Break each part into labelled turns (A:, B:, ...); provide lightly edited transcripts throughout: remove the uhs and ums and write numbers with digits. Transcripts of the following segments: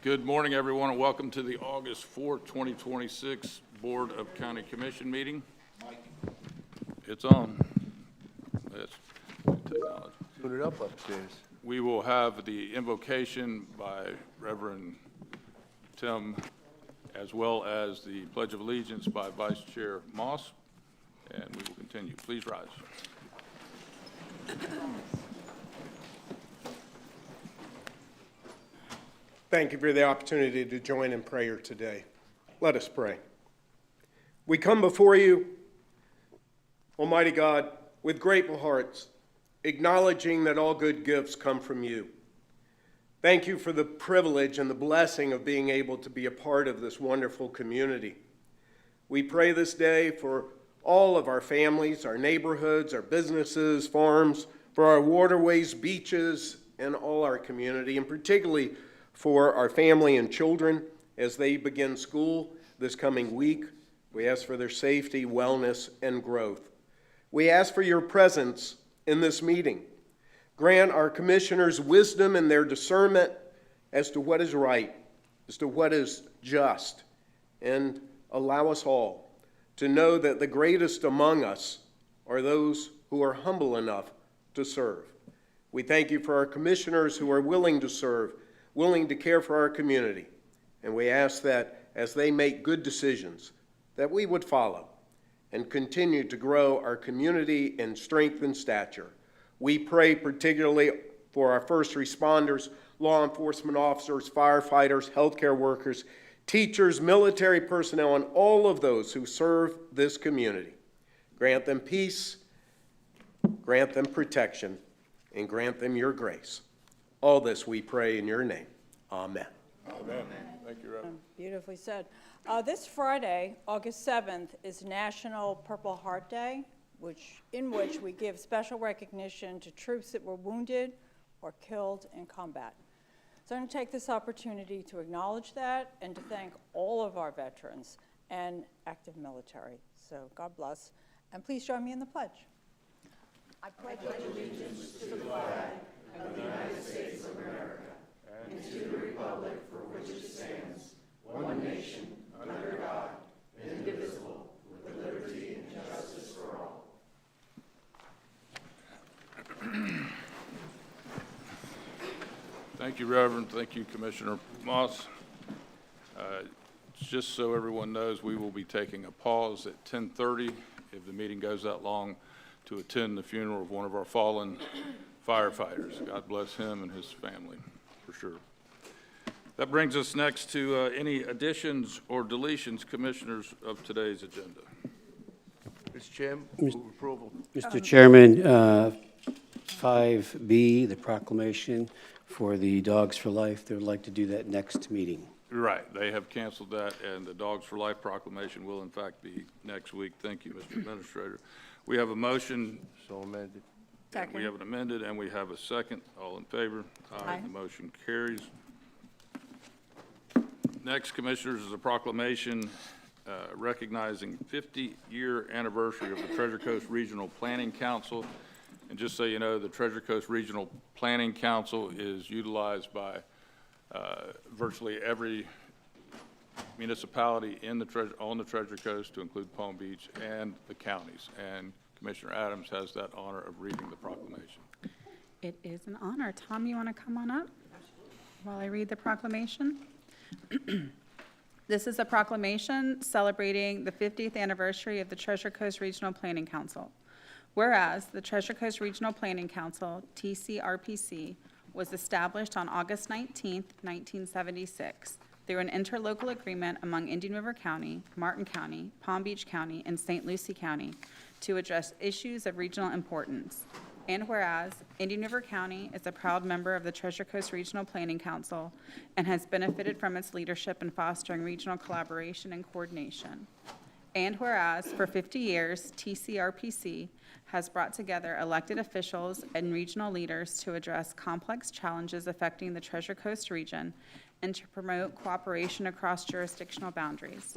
A: Good morning, everyone, and welcome to the August 4th, 2026 Board of County Commission meeting. It's on. Yes. Technology.
B: Put it up upstairs.
A: We will have the invocation by Reverend Tim, as well as the Pledge of Allegiance by Vice Chair Moss, and we will continue. Please rise.
C: Thank you for the opportunity to join in prayer today. Let us pray. We come before you, Almighty God, with grateful hearts, acknowledging that all good gifts come from you. Thank you for the privilege and the blessing of being able to be a part of this wonderful community. We pray this day for all of our families, our neighborhoods, our businesses, farms, for our waterways, beaches, and all our community, and particularly for our family and children as they begin school this coming week. We ask for their safety, wellness, and growth. We ask for your presence in this meeting. Grant our commissioners wisdom in their discernment as to what is right, as to what is just, and allow us all to know that the greatest among us are those who are humble enough to serve. We thank you for our commissioners who are willing to serve, willing to care for our community. And we ask that as they make good decisions, that we would follow and continue to grow our community in strength and stature. We pray particularly for our first responders, law enforcement officers, firefighters, healthcare workers, teachers, military personnel, and all of those who serve this community. Grant them peace, grant them protection, and grant them your grace. All this we pray in your name. Amen.
A: Amen. Thank you, Reverend.
D: Beautifully said. This Friday, August 7th, is National Purple Heart Day, in which we give special recognition to troops that were wounded or killed in combat. So I'm going to take this opportunity to acknowledge that and to thank all of our veterans and active military. So God bless. And please join me in the pledge. I pledge allegiance to the flag of the United States of America and to the republic for which it stands, one nation, under God, indivisible, with liberty and justice for all.
A: Thank you, Reverend. Thank you, Commissioner Moss. Just so everyone knows, we will be taking a pause at 10:30 if the meeting goes that long to attend the funeral of one of our fallen firefighters. God bless him and his family, for sure. That brings us next to any additions or deletions, commissioners, of today's agenda.
B: Mr. Chairman, move approval.
E: Mr. Chairman, 5B, the proclamation for the Dogs for Life, they would like to do that next meeting.
A: Right, they have canceled that, and the Dogs for Life proclamation will in fact be next week. Thank you, Mr. Administrator. We have a motion.
B: So amended.
D: Second.
A: We have an amended, and we have a second. All in favor?
D: Aye.
A: The motion carries. Next, Commissioners, is a proclamation recognizing 50-year anniversary of the Treasure Coast Regional Planning Council. And just so you know, the Treasure Coast Regional Planning Council is utilized by virtually every municipality on the Treasure Coast, to include Palm Beach and the counties. And Commissioner Adams has that honor of reading the proclamation.
F: It is an honor. Tom, you want to come on up while I read the proclamation? This is a proclamation celebrating the 50th anniversary of the Treasure Coast Regional Planning Council. Whereas the Treasure Coast Regional Planning Council, TCRPC, was established on August 19, 1976, through an interlocal agreement among Indian River County, Martin County, Palm Beach County, and St. Lucie County to address issues of regional importance. And whereas Indian River County is a proud member of the Treasure Coast Regional Planning Council and has benefited from its leadership in fostering regional collaboration and coordination. And whereas for 50 years, TCRPC has brought together elected officials and regional leaders to address complex challenges affecting the Treasure Coast region and to promote cooperation across jurisdictional boundaries.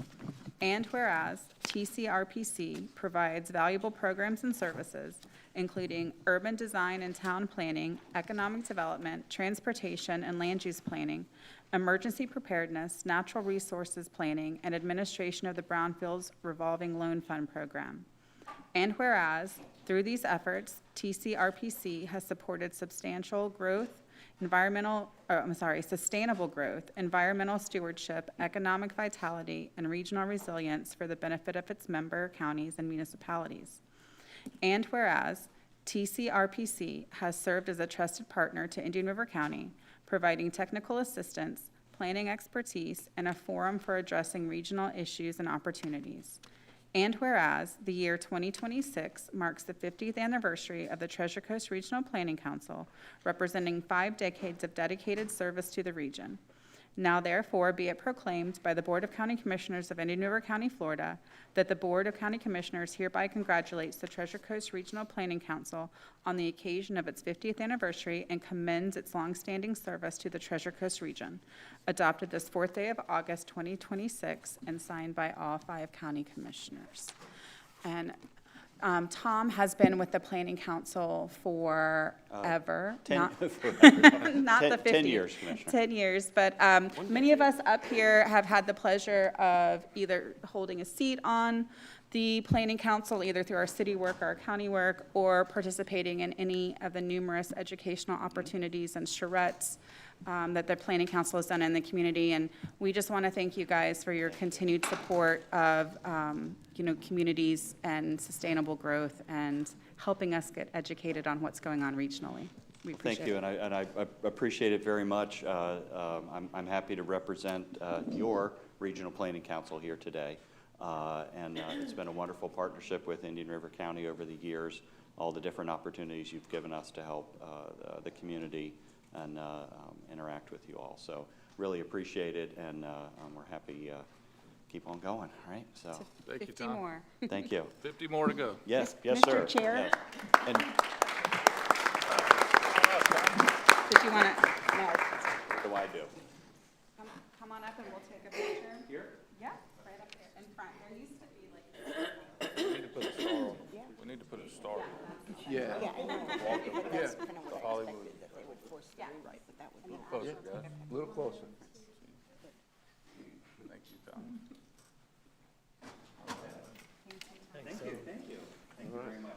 F: And whereas TCRPC provides valuable programs and services including urban design and town planning, economic development, transportation and land use planning, emergency preparedness, natural resources planning, and administration of the Brownfields Revolving Loan Fund Program. And whereas, through these efforts, TCRPC has supported sustainable growth, environmental stewardship, economic vitality, and regional resilience for the benefit of its member counties and municipalities. And whereas, TCRPC has served as a trusted partner to Indian River County, providing technical assistance, planning expertise, and a forum for addressing regional issues and opportunities. And whereas, the year 2026 marks the 50th anniversary of the Treasure Coast Regional Planning Council, representing 5 decades of dedicated service to the region. Now therefore be it proclaimed by the Board of County Commissioners of Indian River County, Florida, that the Board of County Commissioners hereby congratulates the Treasure Coast Regional Planning Council on the occasion of its 50th anniversary and commends its longstanding service to the Treasure Coast region. Adopted this 4th day of August 2026 and signed by all 5 county commissioners. And Tom has been with the Planning Council forever. Not the 50.
G: 10 years, Commissioner.
F: 10 years, but many of us up here have had the pleasure of either holding a seat on the Planning Council, either through our city work or our county work, or participating in any of the numerous educational opportunities and charrettes that the Planning Council has done in the community. And we just want to thank you guys for your continued support of, communities and sustainable growth and helping us get educated on what's going on regionally. We appreciate
G: Thank you,
F: it.
G: and I appreciate it very much. I'm happy to represent your Regional Planning Council here today. And it's been a wonderful partnership with Indian River County over the years, all the different opportunities you've given us to help the community and interact with you all. So really appreciate it, and we're happy keep on going, all right? So,
A: Thank you,
F: 50
A: Tom.
F: more.
G: thank you.
A: 50 more to go.
G: Yes, yes,
F: Mr.
G: sir.
F: Chair?
G: Yes. And
F: Did you want to,
G: what do I do?
F: come on up and we'll take a picture? Here? Yeah, right up there in front. There used to be like.
A: We need to put a star on it. We need to put a star on it.
C: Yeah.
H: Yeah, I know. That's kind of what I expected, that they would force the rewrite, but that would be nice.
A: Closer, guys.
C: A little closer.
A: Thank you, Tom.
G: Thank you, thank you. Thank you very much.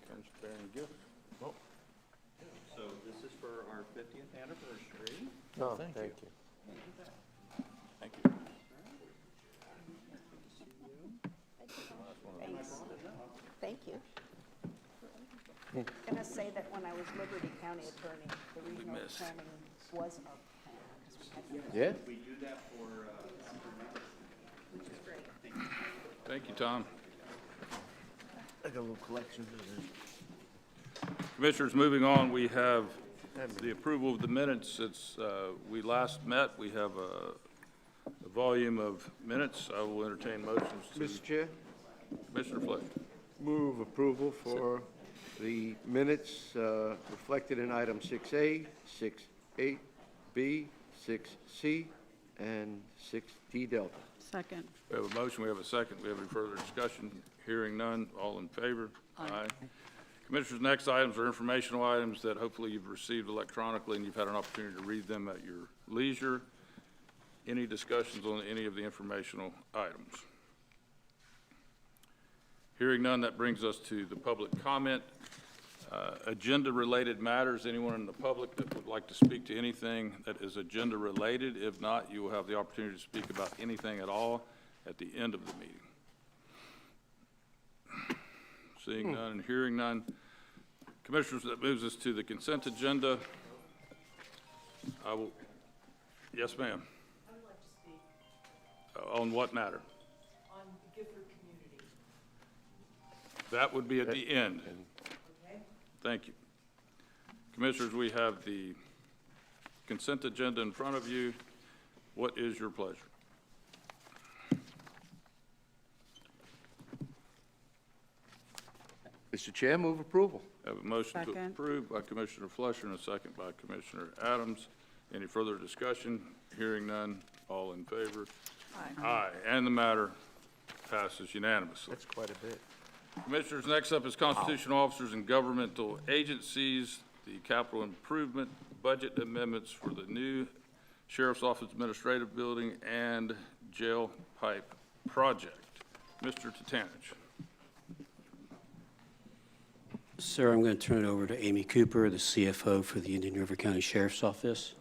A: Comes bearing a gift. Oh,
G: So this is for our 50th anniversary.
C: No, thank you.
A: thank you.
H: Thank you. I'm gonna say that when I was Liberty County Attorney, the regional
A: missed.
H: planning was our plan, because we had that.
C: Yeah?
G: We do that for,
A: Thank you, Tom.
B: I got a little collection of this.
A: Commissioners, moving on, we have the approval of the minutes. It's, we last met, we have a volume of minutes. I will entertain motions to
B: Mr. Chair,
A: Commissioner Fletcher.
B: move approval for the minutes reflected in item 6A, 6A, 6C, and 6D Delta.
F: Second.
A: We have a motion, we have a second. We have any further discussion? Hearing none, all in favor? Aye. Commissioners, next items are informational items that hopefully you've received electronically and you've had an opportunity to read them at your leisure. Any discussions on any of the informational items? Hearing none, that brings us to the public comment. Agenda-related matters, anyone in the public that would like to speak to anything that is agenda-related? If not, you will have the opportunity to speak about anything at all at the end of the meeting. Seeing none and hearing none. Commissioners, that moves us to the consent agenda. I will, yes, ma'am.
I: I would like to speak
A: On what matter?
I: on the Gifford community,
A: That would be at the end.
I: okay?
A: Thank you. Commissioners, we have the consent agenda in front of you. What is your pleasure?
B: Mr. Chair, move approval.
A: I have a motion to
F: Second.
A: approve by Commissioner Fletcher and a second by Commissioner Adams. Any further discussion? Hearing none, all in favor? Aye. And the matter Passes unanimously.
B: That's quite a bit.
A: Commissioners, next up is constitutional officers and governmental agencies, the capital improvement budget amendments for the new Sheriff's Office Administrative Building and Jail Pipe Project. Mr. Tatanich.
E: Sir, I'm going to turn it over to Amy Cooper, the CFO for the Indian River County Sheriff's Office.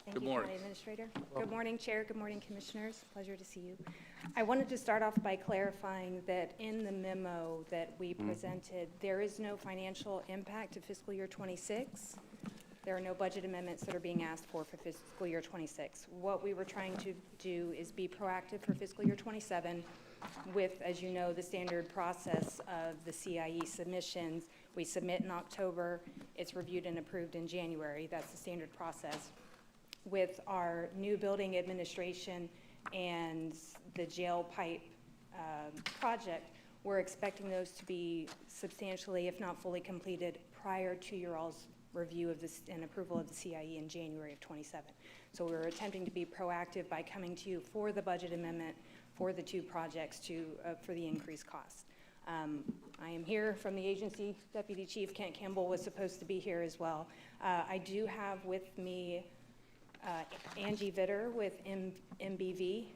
J: Thank
A: Good
J: you,
A: morning.
J: County Administrator. Good morning, Chair. Good morning, Commissioners. Pleasure to see you. I wanted to start off by clarifying that in the memo that we presented, there is no financial impact to fiscal year '26. There are no budget amendments that are being asked for fiscal year '26. What we were trying to do is be proactive for fiscal year '27 with, as you know, the standard process of the CIE submissions. We submit in October, it's reviewed and approved in January. That's the standard process. With our new building administration and the jail pipe project, we're expecting those to be substantially, if not fully completed, prior to your all's review of this and approval of the CIE in January of '27. So we're attempting to be proactive by coming to you for the budget amendment for the two projects for the increased cost. I am here from the agency. Deputy Chief Kent Campbell was supposed to be here as well. I do have with me Angie Vitter with MBV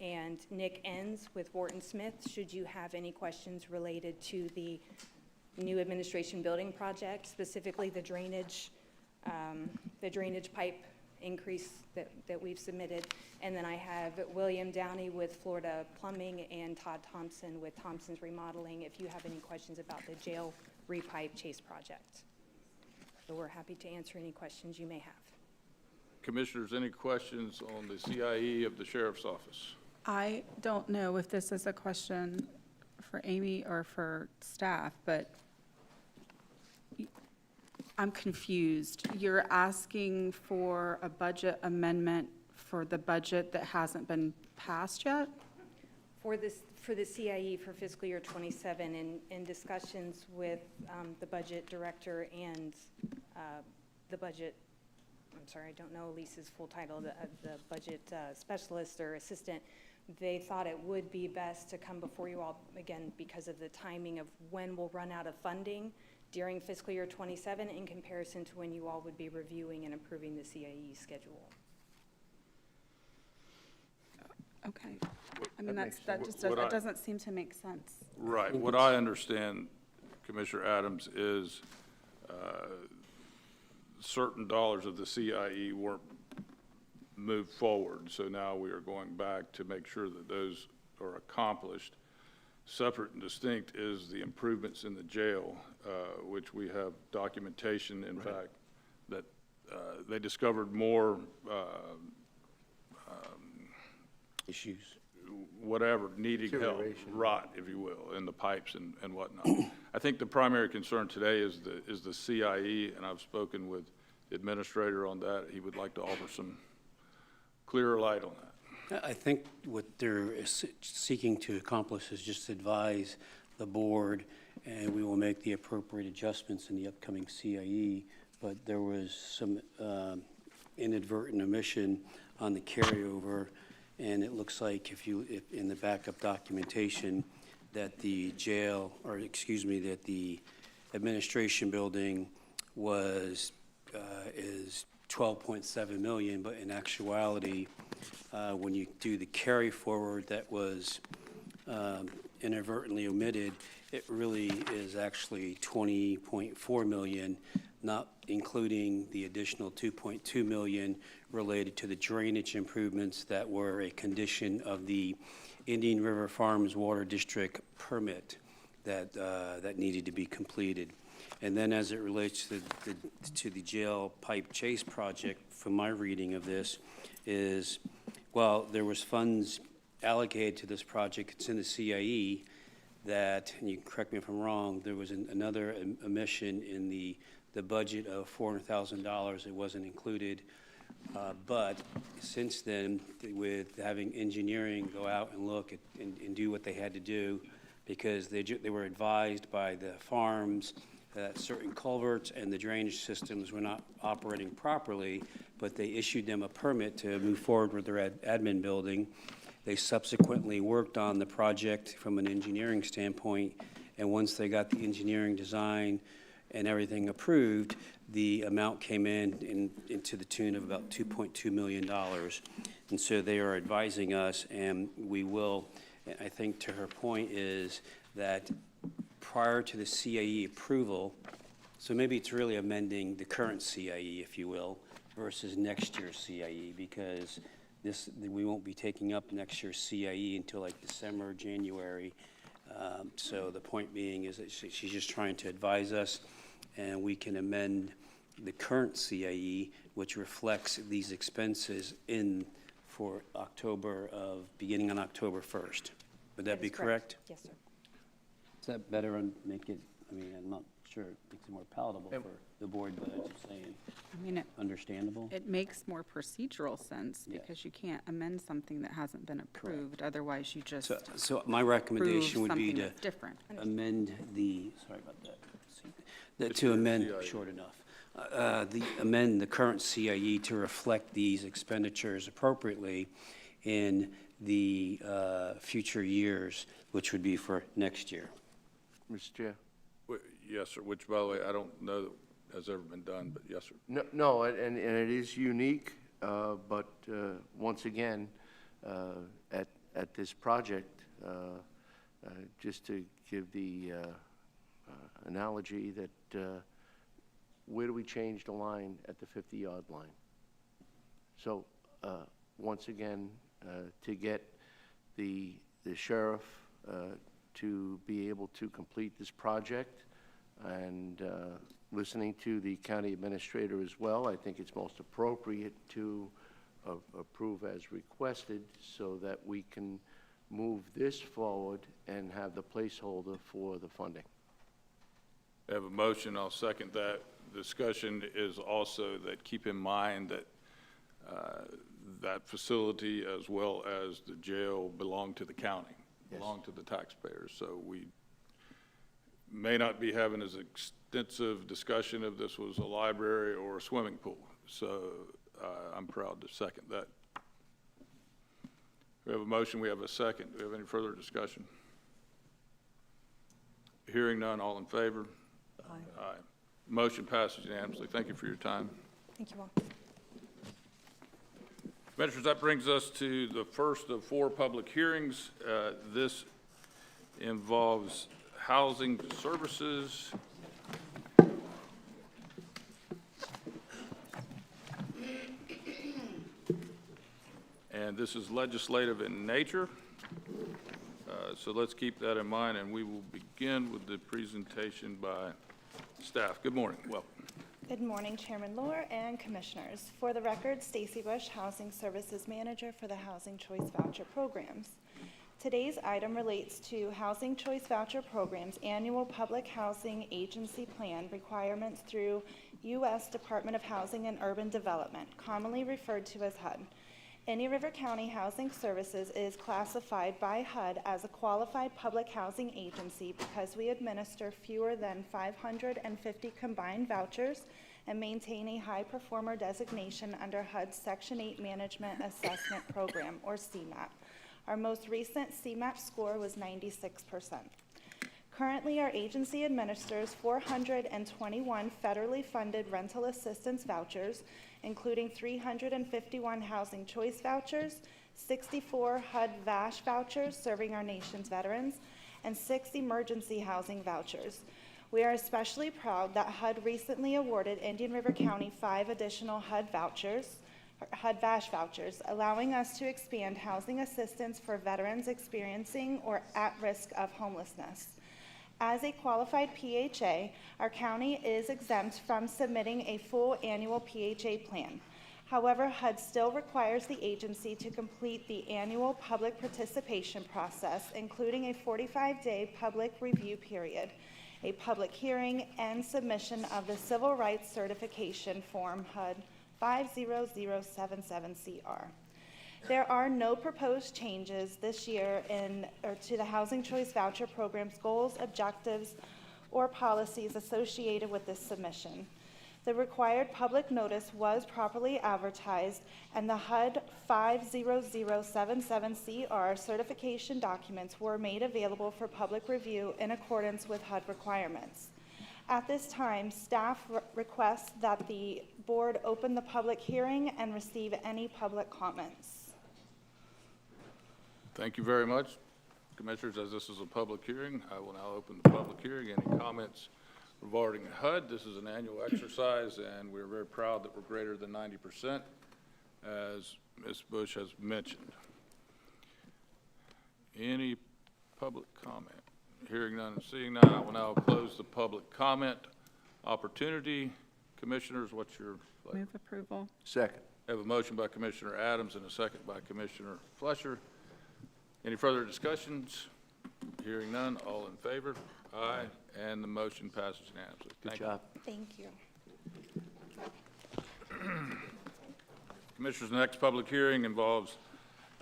J: and Nick Enns with Wharton Smith, should you have any questions related to the new administration building project, specifically the drainage pipe increase that we've submitted. And then I have William Downey with Florida Plumbing and Todd Thompson with Thompson's Remodeling, if you have any questions about the jail repipe chase project. So we're happy to answer any questions you may have.
A: Commissioners, any questions on the CIE of the Sheriff's Office?
F: I don't know if this is a question for Amy or for staff, but I'm confused. You're asking for a budget amendment for the budget that hasn't been passed yet?
J: For the CIE for fiscal year '27, in discussions with the budget director and the budget, I'm sorry, I don't know Lisa's full title, the budget specialist or assistant, they thought it would be best to come before you all, again, because of the timing of when we'll run out of funding during fiscal year '27 in comparison to when you all would be reviewing and approving the CIE schedule.
F: Okay. I mean,
A: makes
F: that
A: sense.
F: just
A: What
F: that
A: I-
F: doesn't seem to make sense.
A: Right. What I understand, Commissioner Adams, is certain dollars of the CIE weren't moved forward. So now we are going back to make sure that those are accomplished. Separate and distinct is the improvements in the jail, which we have documentation, in fact, that they discovered more
E: Issues.
A: whatever, needing help,
B: Deterioration.
A: rot, if you will, in the pipes and whatnot. I think the primary concern today is the CIE, and I've spoken with the administrator on that. He would like to offer some clearer light on that.
E: I think what they're seeking to accomplish is just advise the board, and we will make the appropriate adjustments in the upcoming CIE. But there was some inadvertent omission on the carryover, and it looks like if in the backup documentation that the jail, or excuse me, that the administration building is 12.7 million, but in actuality, when you do the carry forward that was inadvertently omitted, it really is actually 20.4 million, not including the additional 2.2 million related to the drainage improvements that were a condition of the Indian River Farms Water District permit that needed to be completed. And then as it relates to the jail pipe chase project, from my reading of this, is, well, there was funds allocated to this project, it's in the CIE, that, and you can correct me if I'm wrong, there was another omission in the budget of $400,000. It wasn't included. But since then, with having engineering go out and look at, and do what they had to do, because they were advised by the farms that certain culverts and the drainage systems were not operating properly, but they issued them a permit to move forward with their admin building. They subsequently worked on the project from an engineering standpoint, and once they got the engineering design and everything approved, the amount came into the tune of about $2.2 million. And so they are advising us, and we will, I think to her point is that prior to the CAE approval, so maybe it's really amending the current CAE, if you will, versus next year's CAE, because we won't be taking up next year's CAE until like December, January. So the point being is that she's just trying to advise us, and we can amend the current CAE, which reflects these expenses for beginning on October 1st. Would that be
J: is correct?
E: correct?
J: Yes, sir.
E: Is that better and make it, I'm not sure it makes it more palatable for the board, but I'm just saying,
F: I mean,
E: understandable?
F: it makes more procedural sense
E: Yes.
F: because you can't amend something that hasn't been approved. Otherwise, you just
E: So my
F: approve
E: recommendation would be
F: something
E: to
F: that's different.
E: amend sorry about that. To amend, short enough. Amend the current CIE to reflect these expenditures appropriately in the future years, which would be for next year.
B: Mr. Chair?
A: Yes, sir, which, by the way, I don't know that has ever been done, but yes, sir.
B: No, and it is unique, but once again, at this project, just to give the analogy that where do we change the line at the 50-yard line? So once again, to get the sheriff to be able to complete this project, and listening to the county administrator as well, I think it's most appropriate to approve as requested so that we can move this forward and have the placeholder for the funding.
A: I have a motion, I'll second that. Discussion is also that keep in mind that that facility as well as the jail belong to the county, belong to the taxpayers. So we may not be having as extensive discussion if this was a library or a swimming pool. So I'm proud to second that. We have a motion, we have a second. Do we have any further discussion? Hearing none, all in favor? Aye. Aye. Motion passes unanimously. Thank you for your time.
J: Thank you all.
A: Commissioners, that brings us to the first of 4 public hearings. This involves housing services. And this is legislative in nature. So let's keep that in mind, and we will begin with the presentation by staff. Good morning. Welcome.
K: Good morning, Chairman Lohr and Commissioners. For the record, Stacy Bush, Housing Services Manager for the Housing Choice Voucher Programs. Today's item relates to Housing Choice Voucher Programs Annual Public Housing Agency Plan requirements through U.S. Department of Housing and Urban Development, commonly referred to as HUD. Indian River County Housing Services is classified by HUD as a qualified public housing agency because we administer fewer than 550 combined vouchers and maintain a high performer designation under HUD's Section 8 Management Assessment Program, or CMAP. Our most recent CMAP score was 96%. Currently, our agency administers 421 federally funded rental assistance vouchers, including 351 Housing Choice vouchers, 64 HUD VASH vouchers serving our nation's veterans, and 6 emergency housing vouchers. We are especially proud that HUD recently awarded Indian River County 5 additional HUD VASH vouchers, allowing us to expand housing assistance for veterans experiencing or at risk of homelessness. As a qualified PHA, our county is exempt from submitting a full annual PHA plan. However, HUD still requires the agency to complete the annual public participation process, including a 45-day public review period, a public hearing, and submission of the Civil Rights Certification Form HUD 50077CR. There are no proposed changes this year to the Housing Choice Voucher Program's goals, objectives, or policies associated with this submission. The required public notice was properly advertised, and the HUD 50077CR certification documents were made available for public review in accordance with HUD requirements. At this time, staff requests that the board open the public hearing and receive any public comments.
A: Thank you very much. Commissioners, as this is a public hearing, I will now open the public hearing. Any comments regarding HUD? This is an annual exercise, and we're very proud that we're greater than 90%, as Ms. Bush has mentioned. Any public comment? Hearing none and seeing none, I will now close the public comment opportunity. Commissioners, what's your pleasure?
F: Move approval.
B: Second.
A: I have a motion by Commissioner Adams and a second by Commissioner Fletcher. Any further discussions? Hearing none, all in favor? Aye, and the motion passes unanimously.
B: Good
A: Thank you.
B: job.
K: Thank you.
A: Commissioners, the next public hearing involves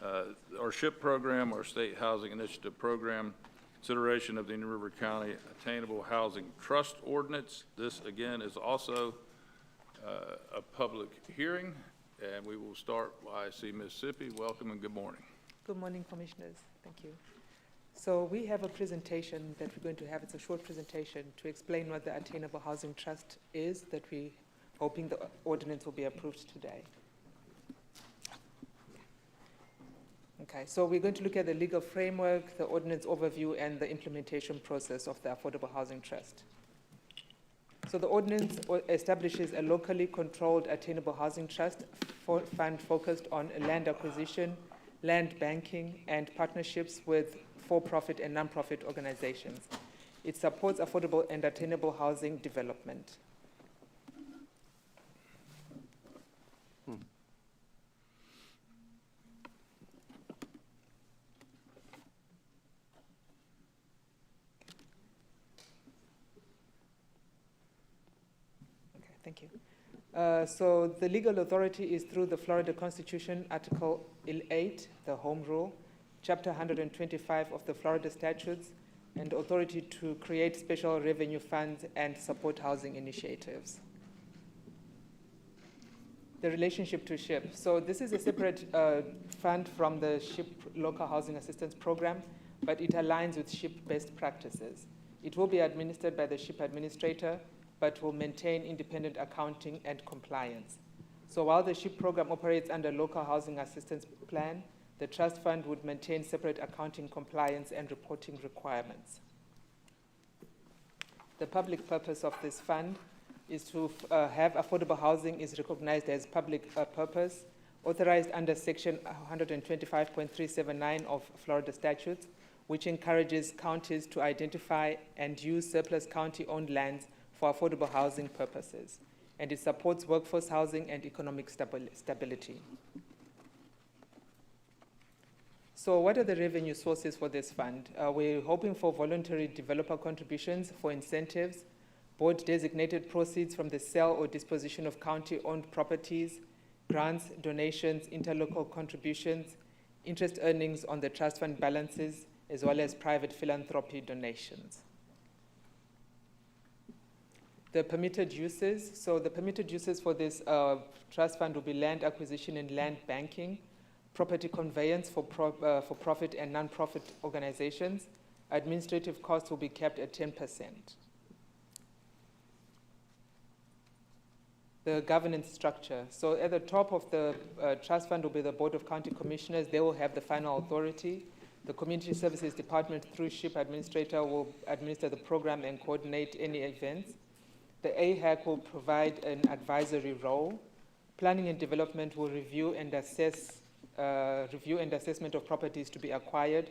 A: our SHIP program, our State Housing Initiative program, consideration of the Indian River County Attainable Housing Trust Ordinance. This, again, is also a public hearing, and we will start by Mississippi. Welcome and good morning.
I: Good morning, Commissioners. Thank you. So we have a presentation that we're going to have. It's a short presentation to explain what the Attainable Housing Trust is that we're hoping the ordinance will be approved today. Okay, so we're going to look at the legal framework, the ordinance overview, and the implementation process of the Affordable Housing Trust. So the ordinance establishes a locally controlled attainable housing trust fund focused on land acquisition, land banking, and partnerships with for-profit and non-profit organizations. It supports affordable and attainable housing development. Thank you. So the legal authority is through the Florida Constitution, Article 8, the Home Rule, Chapter 125 of the Florida Statutes, and authority to create special revenue funds and support housing initiatives. The relationship to SHIP. So this is a separate fund from the SHIP Local Housing Assistance Program, but it aligns with SHIP best practices. It will be administered by the SHIP administrator, but will maintain independent accounting and compliance. So while the SHIP program operates under Local Housing Assistance Plan, the trust fund would maintain separate accounting compliance and reporting requirements. The public purpose of this fund is to have affordable housing is recognized as public purpose, authorized under Section 125.379 of Florida statutes, which encourages counties to identify and use surplus county-owned lands for affordable housing purposes, and it supports workforce housing and economic stability. So what are the revenue sources for this fund? We're hoping for voluntary developer contributions for incentives, board-designated proceeds from the sale or disposition of county-owned properties, grants, donations, interlocal contributions, interest earnings on the trust fund balances, as well as private philanthropy donations. The permitted uses. So the permitted uses for this trust fund will be land acquisition and land banking, property conveyance for profit and non-profit organizations. Administrative costs will be kept at 10%. The governance structure. So at the top of the trust fund will be the Board of County Commissioners. They will have the final authority. The Community Services Department through SHIP Administrator will administer the program and coordinate any events. The AHAC will provide an advisory role. Planning and Development will review and assessment of properties to be acquired.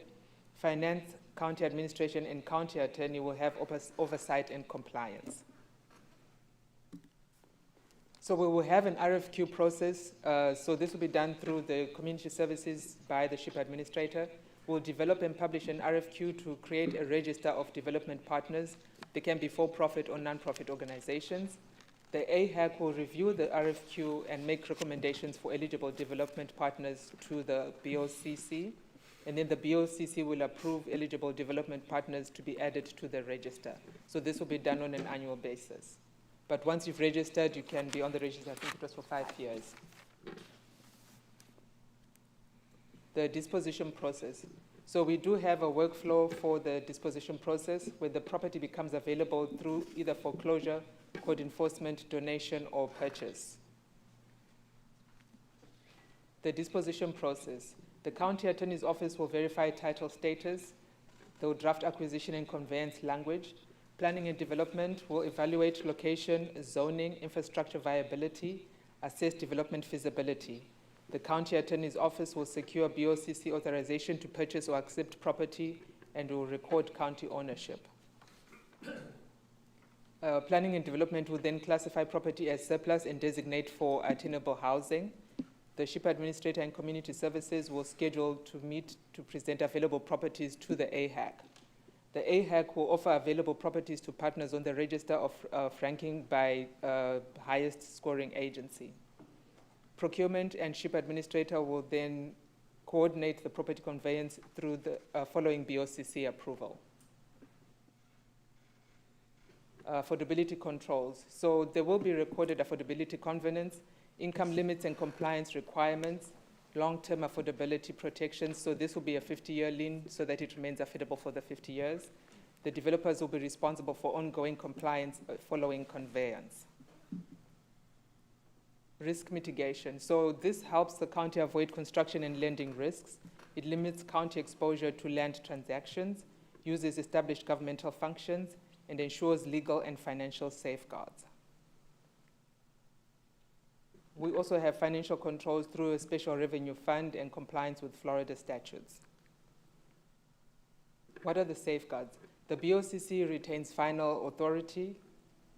I: Finance, County Administration, and County Attorney will have oversight and compliance. So we will have an RFQ process. So this will be done through the Community Services by the SHIP Administrator. We'll develop and publish an RFQ to create a register of development partners. They can be for-profit or non-profit organizations. The AHAC will review the RFQ and make recommendations for eligible development partners to the BOCC. And then the BOCC will approve eligible development partners to be added to the register. So this will be done on an annual basis. But once you've registered, you can be on the register. I think it was for 5 years. The disposition process. So we do have a workflow for the disposition process where the property becomes available through either foreclosure, code enforcement, donation, or purchase. The disposition process. The county attorney's office will verify title status. They will draft acquisition and conveyance language. Planning and development will evaluate location, zoning, infrastructure viability, assess development feasibility. The county attorney's office will secure BOCC authorization to purchase or accept property and will record county ownership. Planning and development will then classify property as surplus and designate for attainable housing. The ship administrator and community services will schedule to meet to present available properties to the AHAC. The AHAC will offer available properties to partners on the register of ranking by highest scoring agency. Procurement and ship administrator will then coordinate the property conveyance through the following BOCC approval. Affordability controls. So there will be recorded affordability covenants, income limits and compliance requirements, long-term affordability protections. So this will be a 50-year lien so that it remains affordable for the 50 years. The developers will be responsible for ongoing compliance following conveyance. Risk mitigation. So this helps the county avoid construction and lending risks. It limits county exposure to land transactions, uses established governmental functions, and ensures legal and financial safeguards. We also have financial controls through a special revenue fund and compliance with Florida statutes. What are the safeguards? The BOCC retains final authority,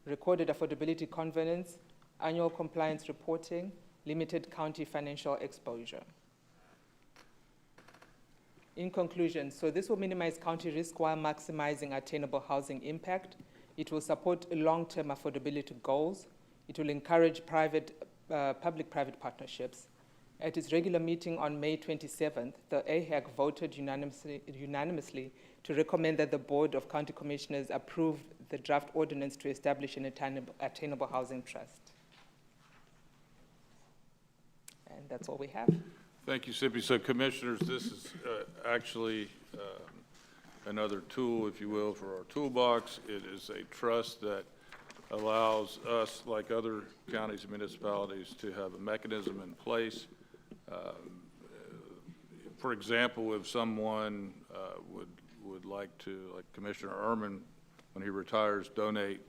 I: recorded affordability covenants, annual compliance reporting, limited county financial exposure. In conclusion, so this will minimize county risk while maximizing attainable housing impact. It will support long-term affordability goals. It will encourage public-private partnerships. At its regular meeting on May 27th, the AHAC voted unanimously to recommend that the Board of County Commissioners approve the draft ordinance to establish an attainable housing trust. And that's all we have.
A: Thank you, Sippy. So, Commissioners, this is actually another tool, if you will, for our toolbox. It is a trust that allows us, like other counties and municipalities, to have a mechanism in place. For example, if someone would like to, like Commissioner Ehrman, when he retires, donate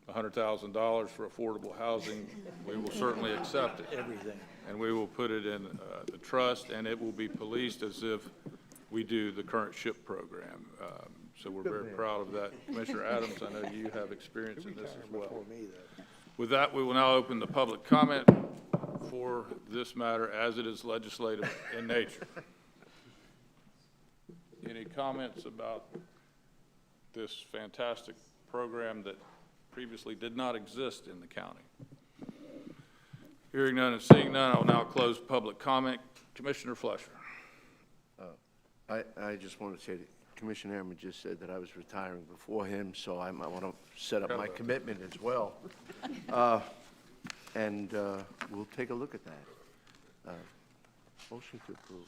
A: $100,000 for affordable housing, we will certainly accept it. Everything. And we will put it in the trust, and it will be policed as if we do the current SHIP program. So we're very proud of that. Commissioner Adams, I know you have experience in this as well. With that, we will now open the public comment for this matter as it is legislative in nature. Any comments about this fantastic program that previously did not exist in the county? Hearing none and seeing none, I will now close public comment. Commissioner Fletcher.
B: I just want to say that Commissioner Ehrman just said that I was retiring before him, so I might want to set up my commitment as well. And we'll take a look at that. Motion to approve.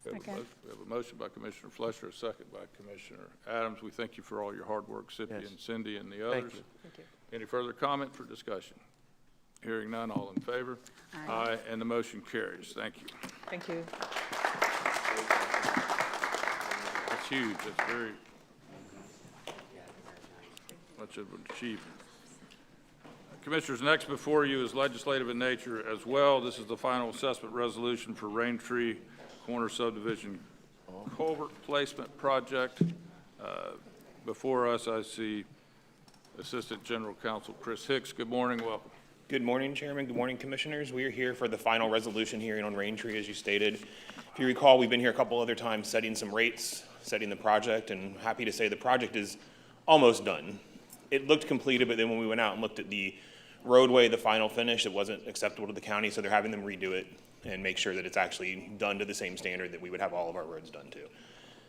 A: We have a motion by Commissioner Fletcher, a second by Commissioner Adams. We thank you for all your hard work, Sippy and Cindy and the others.
B: Thank you.
A: Any further comment for discussion? Hearing none, all in favor? Aye. And the motion carries. Thank you.
I: Thank you.
A: That's huge. That's very much of an achievement. Commissioners, next before you is legislative in nature as well. This is the final assessment resolution for Raintree Corner Subdivision Culvert Placement Project. Before us, I see Assistant General Counsel Chris Hicks. Good morning. Welcome.
L: Good morning, Chairman. Good morning, Commissioners. We are here for the final resolution hearing on Raintree, as you stated. If you recall, we've been here a couple other times setting some rates, setting the project, and happy to say the project is almost done. It looked completed, but then when we went out and looked at the roadway, the final finish, it wasn't acceptable to the county, so they're having them redo it and make sure that it's actually done to the same standard that we would have all of our roads done to.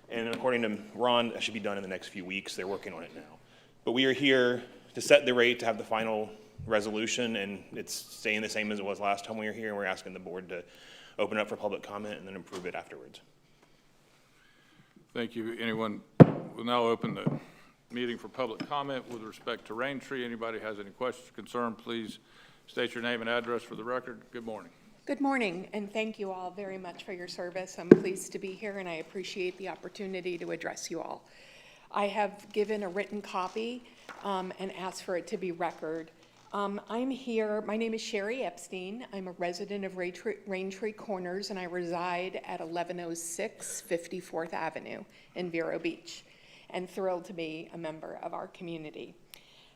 L: And according to Ron, that should be done in the next few weeks. They're working on it now. But we are here to set the rate, to have the final resolution, and it's staying the same as it was last time we were here, and we're asking the board to open up for public comment and then approve it afterwards.
A: Thank you. Anyone, we'll now open the meeting for public comment with respect to Raintree. Anybody has any questions or concern, please state your name and address for the record. Good morning.
M: Good morning, and thank you all very much for your service. I'm pleased to be here, and I appreciate the opportunity to address you all. I have given a written copy and asked for it to be record. I'm here, my name is Sherry Epstein. I'm a resident of Raintree Corners, and I reside at 1106 54th Avenue in Vero Beach, and thrilled to be a member of our community.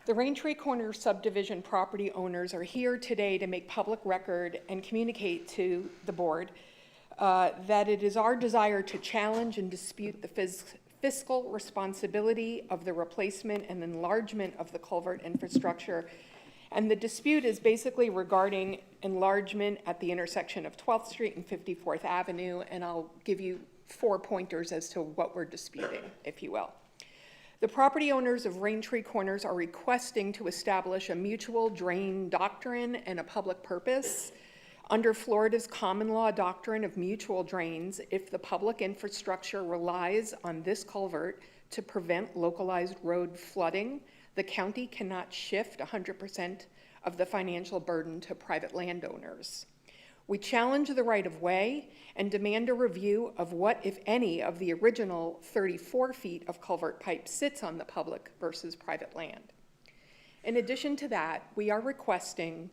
M: The Raintree Corners subdivision property owners are here today to make public record and communicate to the board that it is our desire to challenge and dispute the fiscal responsibility of the replacement and enlargement of the culvert infrastructure. And the dispute is basically regarding enlargement at the intersection of 12th Street and 54th Avenue, and I'll give you 4 pointers as to what we're disputing, if you will. The property owners of Raintree Corners are requesting to establish a mutual drain doctrine and a public purpose under Florida's common law doctrine of mutual drains. If the public infrastructure relies on this culvert to prevent localized road flooding, the county cannot shift 100% of the financial burden to private landowners. We challenge the right-of-way and demand a review of what, if any, of the original 34 feet of culvert pipe sits on the public versus private land. In addition to that, we are requesting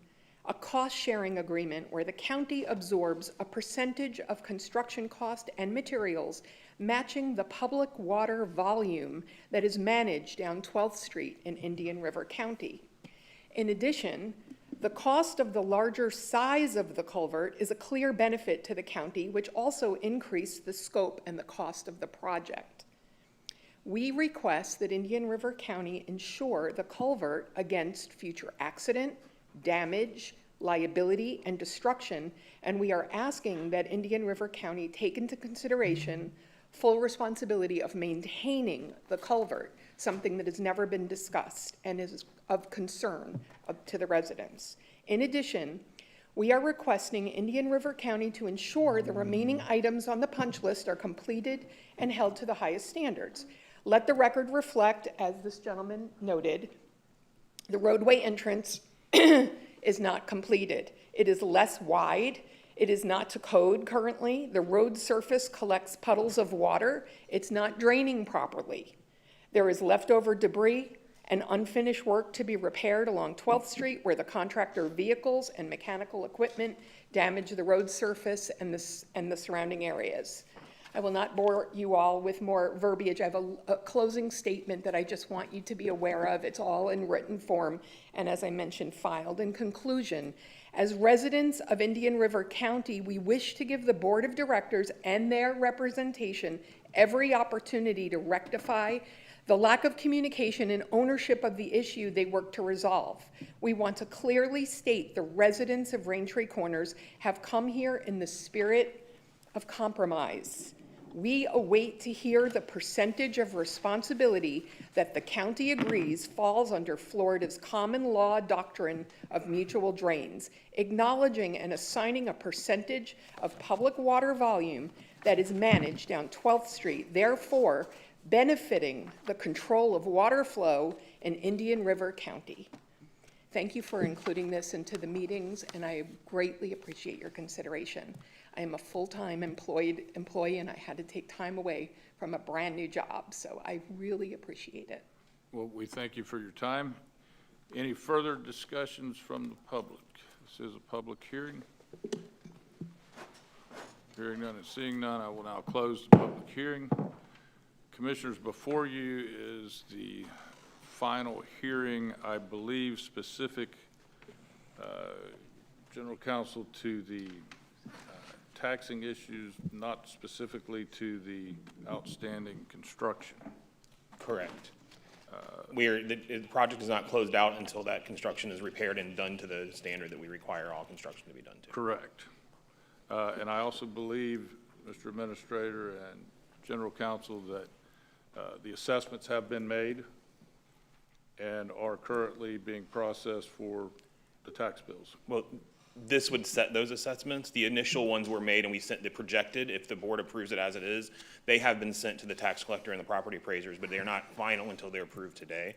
M: a cost-sharing agreement where the county absorbs a percentage of construction cost and materials matching the public water volume that is managed down 12th Street in Indian River County. In addition, the cost of the larger size of the culvert is a clear benefit to the county, which also increased the scope and the cost of the project. We request that Indian River County insure the culvert against future accident, damage, liability, and destruction, and we are asking that Indian River County take into consideration full responsibility of maintaining the culvert, something that has never been discussed and is of concern to the residents. In addition, we are requesting Indian River County to ensure the remaining items on the punch list are completed and held to the highest standards. Let the record reflect, as this gentleman noted, the roadway entrance is not completed. It is less wide. It is not to code currently. The road surface collects puddles of water. It's not draining properly. There is leftover debris and unfinished work to be repaired along 12th Street where the contractor vehicles and mechanical equipment damage the road surface and the surrounding areas. I will not bore you all with more verbiage. I have a closing statement that I just want you to be aware of. It's all in written form and, as I mentioned, filed. In conclusion, as residents of Indian River County, we wish to give the Board of Directors and their representation every opportunity to rectify the lack of communication and ownership of the issue they work to resolve. We want to clearly state the residents of Raintree Corners have come here in the spirit of compromise. We await to hear the percentage of responsibility that the county agrees falls under Florida's common law doctrine of mutual drains, acknowledging and assigning a percentage of public water volume that is managed down 12th Street, therefore benefiting the control of water flow in Indian River County. Thank you for including this into the meetings, and I greatly appreciate your consideration. I am a full-time employee, and I had to take time away from a brand-new job, so I really appreciate it.
A: Well, we thank you for your time. Any further discussions from the public? This is a public hearing. Hearing none and seeing none, I will now close the public hearing. Commissioners, before you is the final hearing, I believe, specific, General Counsel, to the taxing issues, not specifically to the outstanding construction.
L: Correct. The project is not closed out until that construction is repaired and done to the standard that we require all construction to be done to.
A: Correct. And I also believe, Mr. Administrator and General Counsel, that the assessments have been made and are currently being processed for the tax bills.
L: Well, this would set those assessments. The initial ones were made and we sent the projected, if the board approves it as it is, they have been sent to the tax collector and the property appraisers, but they're not final until they're approved today.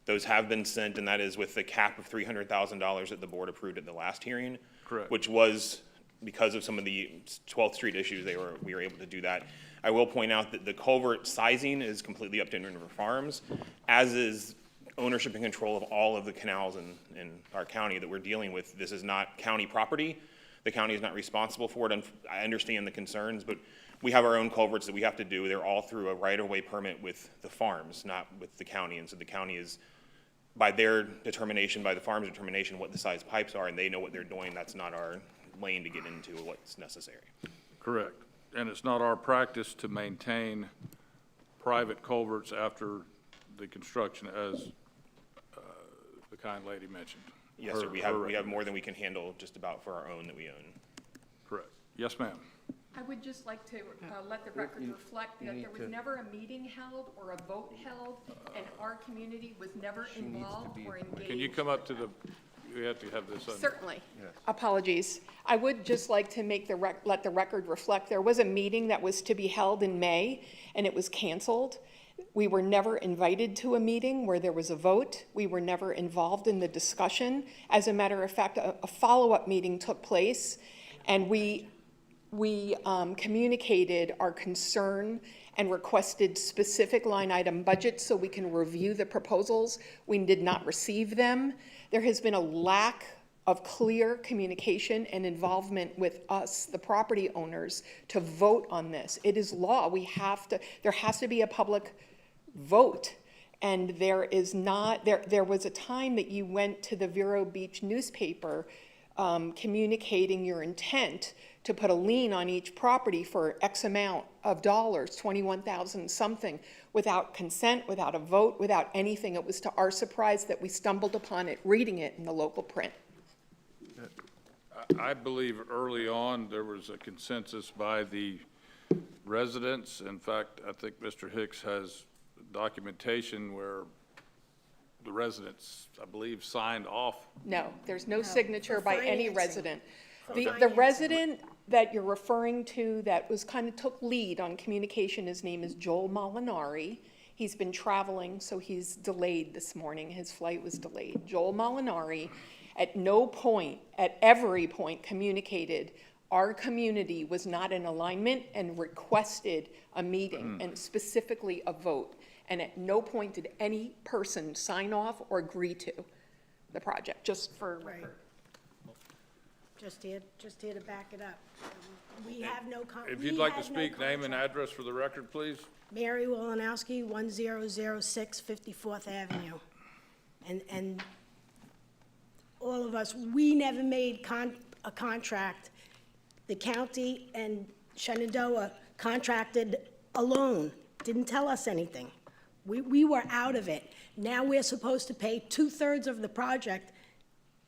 L: Those have been sent, and that is with the cap of $300,000 that the board approved at the last hearing.
A: Correct.
L: Which was, because of some of the 12th Street issues, we were able to do that. I will point out that the culvert sizing is completely up to Indian River Farms, as is ownership and control of all of the canals in our county that we're dealing with. This is not county property. The county is not responsible for it, and I understand the concerns, but we have our own culverts that we have to do. They're all through a right-of-way permit with the farms, not with the county, and so the county is, by their determination, by the farm's determination, what the size pipes are, and they know what they're doing. That's not our lane to get into what's necessary.
A: Correct. And it's not our practice to maintain private culverts after the construction, as the kind lady mentioned.
L: Yes, sir, we have more than we can handle just about for our own that we own.
A: Correct. Yes, ma'am.
M: I would just like to let the record reflect that there was never a meeting held or a vote held, and our community was never involved or engaged.
A: Can you come up to the, we have to have this on.
M: Certainly. Apologies. I would just like to make let the record reflect, there was a meeting that was to be held in May, and it was canceled. We were never invited to a meeting where there was a vote. We were never involved in the discussion. As a matter of fact, a follow-up meeting took place, and we communicated our concern and requested specific line item budgets so we can review the proposals. We did not receive them. There has been a lack of clear communication and involvement with us, the property owners, to vote on this. It is law. There has to be a public vote. And there is not, there was a time that you went to the Vero Beach newspaper communicating your intent to put a lien on each property for X amount of dollars, 21,000 something, without consent, without a vote, without anything. It was to our surprise that we stumbled upon it, reading it in the local print.
A: I believe early on, there was a consensus by the residents. In fact, I think Mr. Hicks has documentation where the residents, I believe, signed off.
M: No, there's no signature by any resident. The
A: financing.
M: resident that you're referring to that was took lead on communication, his name is Joel Molinari. He's been traveling, so he's delayed this morning. His flight was delayed. Joel Molinari, at no point, at every point, communicated our community was not in alignment and requested a meeting and specifically a vote. And at no point did any person sign off or agree to the project, just for record.
N: Just here to back it up. We have no.
A: If you'd like to speak, name and address for the record, please.
N: Mary Wolanowski, 1006 54th Avenue. And all of us, we never made a contract. The county and Shenandoah contracted alone, didn't tell us anything. We were out of it. Now we're supposed to pay 2/3 of the project,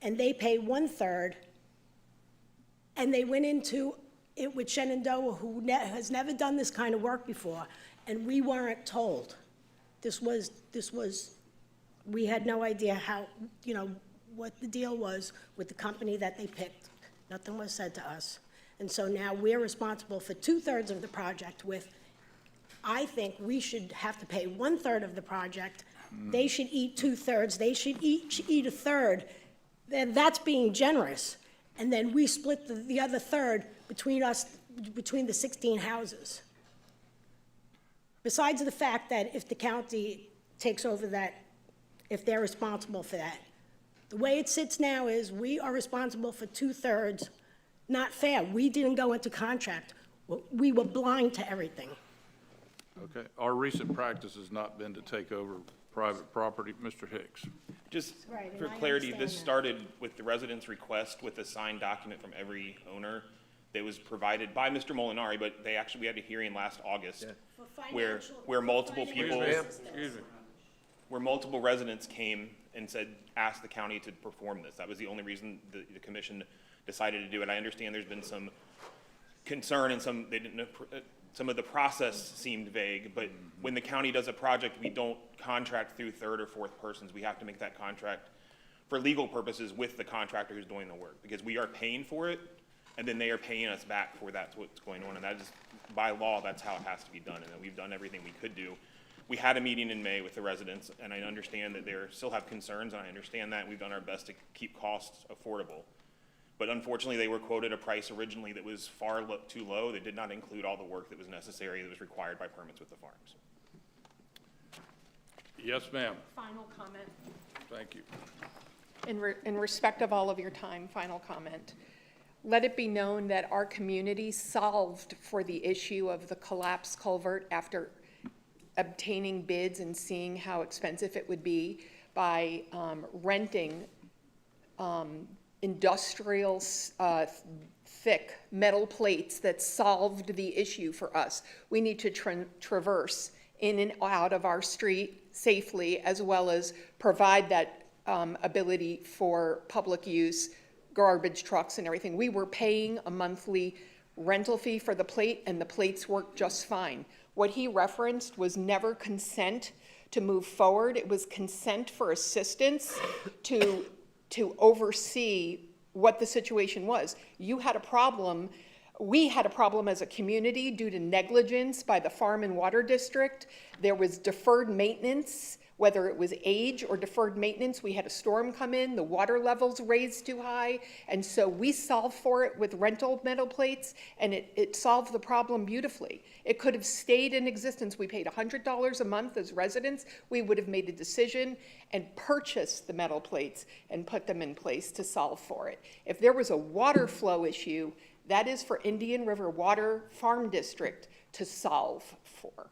N: and they pay 1/3. And they went into it with Shenandoah, who has never done this kind of work before, and we weren't told. This was, we had no idea how, what the deal was with the company that they picked. Nothing was said to us. And so now we're responsible for 2/3 of the project with, I think we should have to pay 1/3 of the project. They should eat 2/3, they should each eat 1/3. Then that's being generous. And then we split the other 1/3 between us, between the 16 houses. Besides the fact that if the county takes over that, if they're responsible for that. The way it sits now is we are responsible for 2/3. Not fair. We didn't go into contract. We were blind to everything.
A: Okay. Our recent practice has not been to take over private property. Mr. Hicks.
L: Just
N: Right, and
L: for
N: I
L: clarity,
N: understand
L: this
N: that.
L: started with the resident's request with a signed document from every owner that was provided by Mr. Molinari, but we had a hearing last August where multiple people,
A: Excuse me.
L: where multiple residents came and asked the county to perform this. That was the only reason the commission decided to do it. I understand there's been some concern and they didn't Some of the process seemed vague, but when the county does a project, we don't contract through third or fourth persons. We have to make that contract for legal purposes with the contractor who's doing the work, because we are paying for it, and then they are paying us back for that's what's going on, and that is, by law, that's how it has to be done, and that we've done everything we could do. We had a meeting in May with the residents, and I understand that they still have concerns, and I understand that. We've done our best to keep costs affordable. But unfortunately, they were quoted a price originally that was far too low, that did not include all the work that was necessary, that was required by permits with the farms.
A: Yes, ma'am.
M: Final comment.
A: Thank you.
M: In respect of all of your time, final comment. Let it be known that our community solved for the issue of the collapsed culvert after obtaining bids and seeing how expensive it would be by renting industrial thick metal plates that solved the issue for us. We need to traverse in and out of our street safely, as well as provide that ability for public use, garbage trucks and everything. We were paying a monthly rental fee for the plate, and the plates worked just fine. What he referenced was never consent to move forward. It was consent for assistance to oversee what the situation was. You had a problem. We had a problem as a community due to negligence by the Farm and Water District. There was deferred maintenance, whether it was age or deferred maintenance. We had a storm come in, the water levels raised too high, and so we solved for it with rental metal plates, and it solved the problem beautifully. It could have stayed in existence. We paid $100 a month as residents. We would have made a decision and purchased the metal plates and put them in place to solve for it. If there was a water flow issue, that is for Indian River Water Farm District to solve for,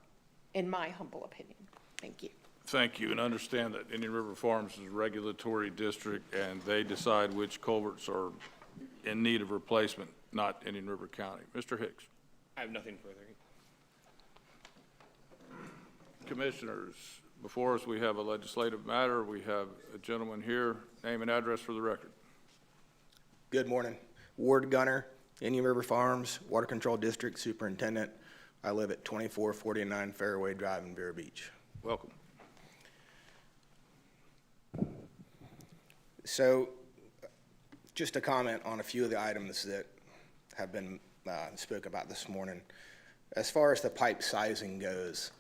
M: in my humble opinion. Thank you.
A: Thank you, and understand that Indian River Farms is a regulatory district, and they decide which culverts are in need of replacement, not Indian River County. Mr. Hicks.
L: I have nothing further.
A: Commissioners, before us we have a legislative matter. We have a gentleman here. Name and address for the record.
O: Good morning. Ward Gunner, Indian River Farms, Water Control District Superintendent. I live at 2449 Fairway Drive in Vero Beach.
A: Welcome.
O: So, just a comment on a few of the items that have been spoken about this morning. As far as the pipe sizing goes,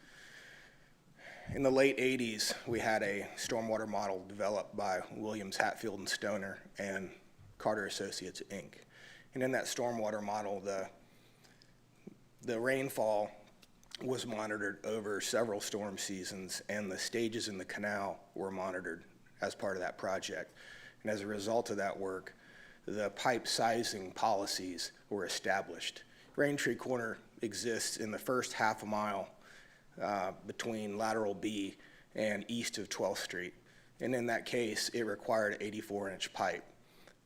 O: in the late 80s, we had a stormwater model developed by Williams, Hatfield, and Stoner and Carter Associates, Inc. And in that stormwater model, the rainfall was monitored over several storm seasons, and the stages in the canal were monitored as part of that project. And as a result of that work, the pipe sizing policies were established. Raintree Corner exists in the first half a mile between lateral B and east of 12th Street. And in that case, it required an 84-inch pipe.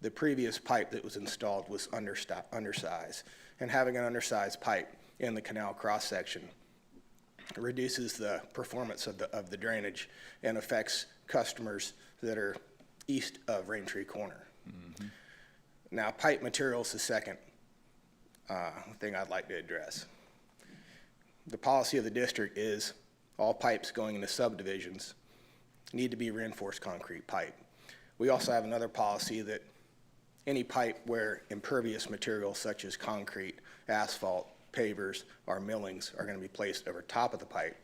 O: The previous pipe that was installed was undersized. And having an undersized pipe in the canal cross-section reduces the performance of the drainage and affects customers that are east of Raintree Corner. Mm-hmm. Now, pipe material is the second thing I'd like to address. The policy of the district is all pipes going into subdivisions need to be reinforced concrete pipe. We also have another policy that any pipe where impervious materials such as concrete, asphalt, pavers, or millings are going to be placed over top of the pipe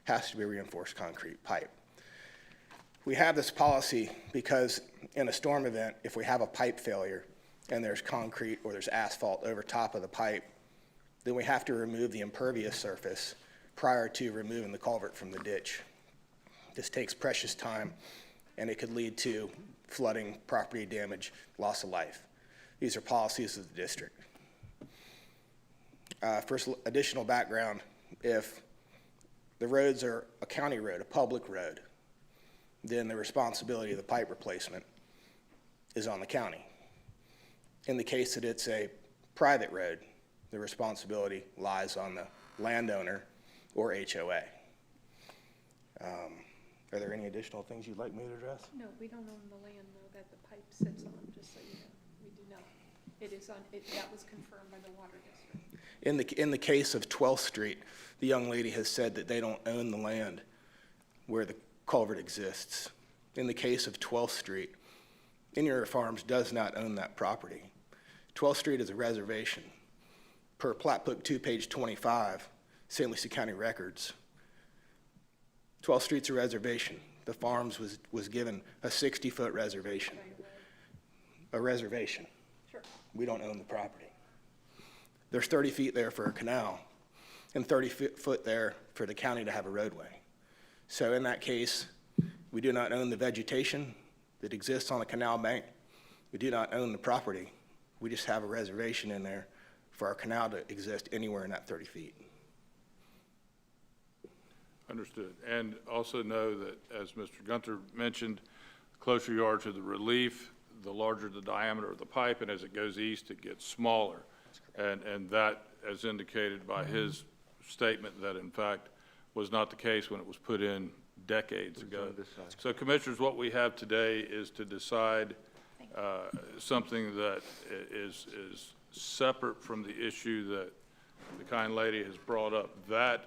O: has to be reinforced concrete pipe. We have this policy because in a storm event, if we have a pipe failure and there's concrete or there's asphalt over top of the pipe, then we have to remove the impervious surface prior to removing the culvert from the ditch. This takes precious time, and it could lead to flooding, property damage, loss of life. These are policies of the district. For additional background, if the roads are a county road, a public road, then the responsibility of the pipe replacement is on the county. In the case that it's a private road, the responsibility lies on the landowner or HOA. Are there any additional things you'd like me to address?
M: No, we don't own the land, though, that the pipe sits on, just so you know. We do not. It is that was confirmed by the Water District.
O: In the case of 12th Street, the young lady has said that they don't own the land where the culvert exists. In the case of 12th Street, Indian River Farms does not own that property. 12th Street is a reservation. Per Plat Book 2, page 25, St. Lucie County Records, 12th Street's a reservation. The Farms was given a 60-foot reservation. A reservation.
M: Sure.
O: We don't own the property. There's 30 feet there for a canal and 30 foot there for the county to have a roadway. So in that case, we do not own the vegetation that exists on the canal bank. We do not own the property. We just have a reservation in there for our canal to exist anywhere in that 30 feet.
A: Understood. And also know that, as Mr. Gunter mentioned, the closer you are to the relief, the larger the diameter of the pipe, and as it goes east, it gets smaller. And that, as indicated by his statement, that in fact was not the case when it was put in decades ago. So Commissioners, what we have today is to decide something that is separate from the issue that the kind lady has brought up. That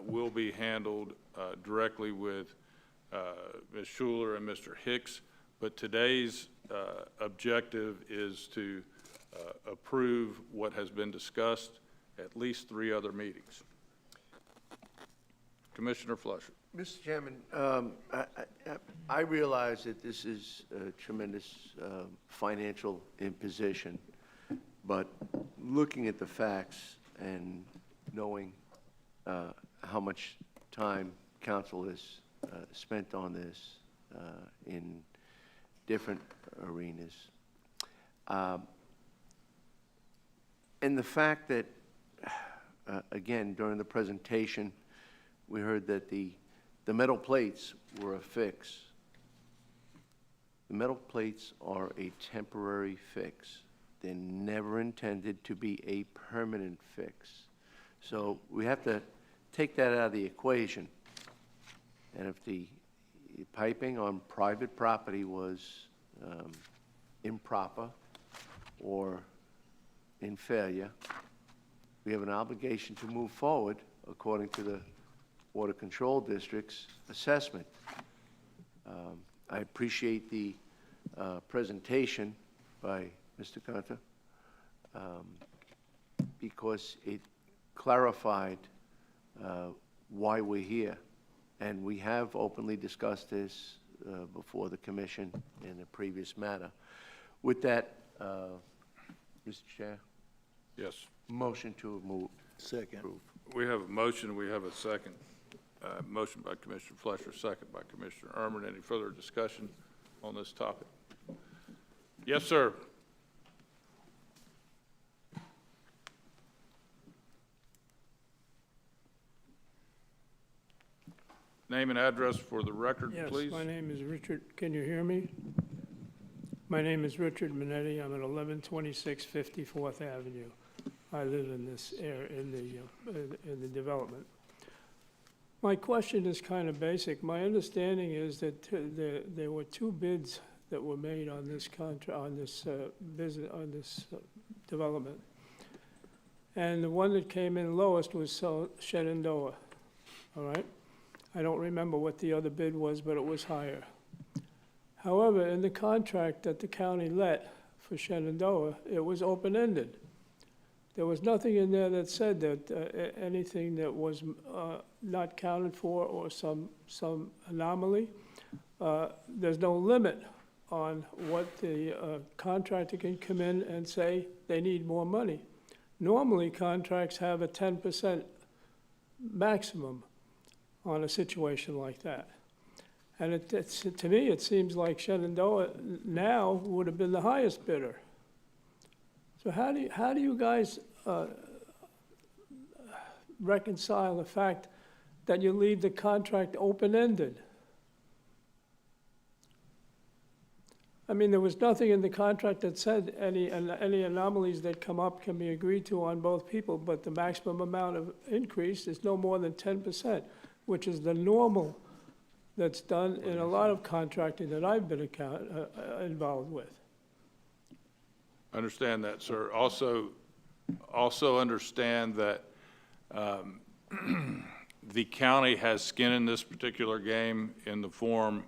A: will be handled directly with Ms. Schuler and Mr. Hicks, but today's objective is to approve what has been discussed at least 3 other meetings. Commissioner Flusher.
B: Mr. Chairman, I realize that this is a tremendous financial imposition, but looking at the facts and knowing how much time council has spent on this in different arenas, and the fact that, again, during the presentation, we heard that the metal plates were a fix. The metal plates are a temporary fix. They're never intended to be a permanent fix. So we have to take that out of the equation. And if the piping on private property was improper or in failure, we have an obligation to move forward according to the Water Control District's assessment. I appreciate the presentation by Mr. Gunter because it clarified why we're here. And we have openly discussed this before the commission in a previous matter. With that, Mr. Chair?
A: Yes.
B: Motion to move. Second.
A: We have a motion, we have a second. Motion by Commissioner Fletcher, second by Commissioner Ehrman. Any further discussion on this topic? Yes, sir. Name and address for the record, please.
P: Yes, my name is Richard. Can you hear me? My name is Richard Minetti. I'm at 1126 54th Avenue. I live in this area, in the development. My question is kind of basic. My understanding is that there were 2 bids that were made on this contract, on this development, and the one that came in lowest was Shenandoah. All right. I don't remember what the other bid was, but it was higher. However, in the contract that the county let for Shenandoah, it was open-ended. There was nothing in there that said that anything that was not counted for or some anomaly. There's no limit on what the contractor can come in and say they need more money. Normally, contracts have a 10% maximum on a situation like that. And to me, it seems like Shenandoah now would have been the highest bidder. So how do you guys reconcile the fact that you leave the contract open-ended? I mean, there was nothing in the contract that said any anomalies that come up can be agreed to on both people, but the maximum amount of increase is no more than 10%, which is the normal that's done in a lot of contracting that I've been involved with.
A: Understand that, sir. Also understand that the county has skin in this particular game in the form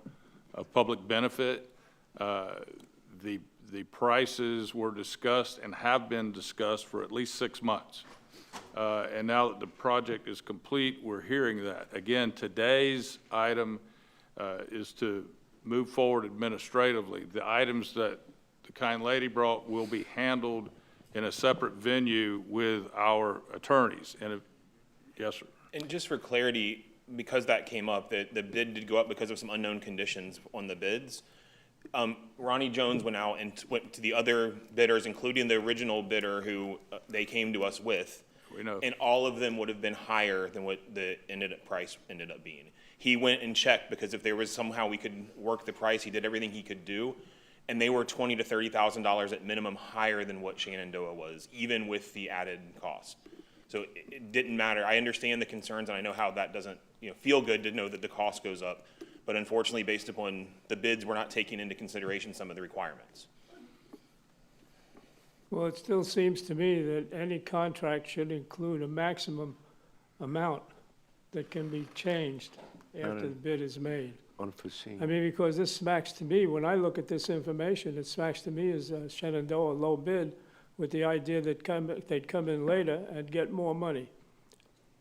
A: of public benefit. The prices were discussed and have been discussed for at least 6 months. And now that the project is complete, we're hearing that. Again, today's item is to move forward administratively. The items that the kind lady brought will be handled in a separate venue with our attorneys. And if, yes, sir.
L: And just for clarity, because that came up, that the bid did go up because of some unknown conditions on the bids. Ronnie Jones went out and went to the other bidders, including the original bidder who they came to us with.
A: We know.
L: And all of them would have been higher than what the price ended up being. He went and checked because if there was somehow we could work the price, he did everything he could do. And they were $20,000 to $30,000 at minimum higher than what Shenandoah was, even with the added cost. So it didn't matter. I understand the concerns, and I know how that doesn't, feel good to know that the cost goes up. But unfortunately, based upon the bids, we're not taking into consideration some of the requirements.
P: Well, it still seems to me that any contract should include a maximum amount that can be changed after the bid is made.
B: Unforeseen.
P: I mean, because this smacks to me, when I look at this information, it smacks to me as Shenandoah low bid with the idea that they'd come in later and get more money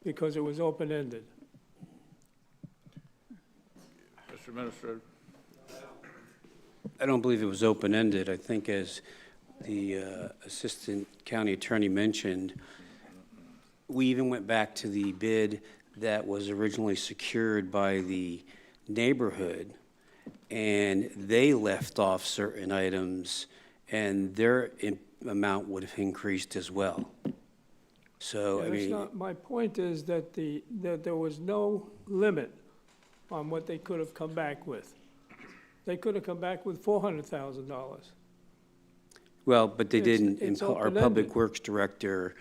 P: because it was open-ended.
A: Mr. Administrator.
E: I don't believe it was open-ended. I think as the Assistant County Attorney mentioned, we even went back to the bid that was originally secured by the neighborhood, and they left off certain items, and their amount would have increased as well. So,
P: Yeah,
E: I
P: that's
E: mean,
P: not, my point is that that there was no limit on what they could have come back with. They could have come back with $400,000.
E: well, but they
P: It's-
E: didn't.
P: it's
E: Our
P: open-ended.
E: Public Works Director,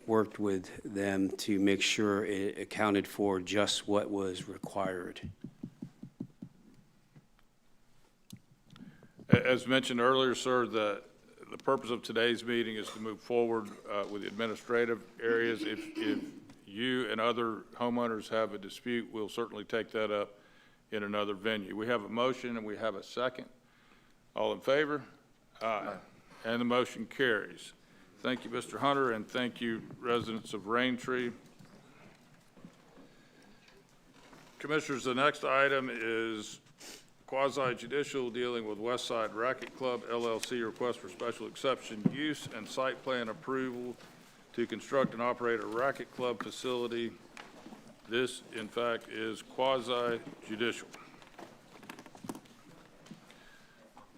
E: worked with them to make sure it accounted for just what was required.
A: As mentioned earlier, sir, the purpose of today's meeting is to move forward with the administrative areas. If you and other homeowners have a dispute, we'll certainly take that up in another venue. We have a motion and we have a second. All in favor? Aye. And the motion carries. Thank you, Mr. Hunter, and thank you, residents of Raintree. Commissioners, the next item is quasi-judicial dealing with Westside Racket Club LLC request for special exception use and site plan approval to construct and operate a racket club facility. This, in fact, is quasi-judicial.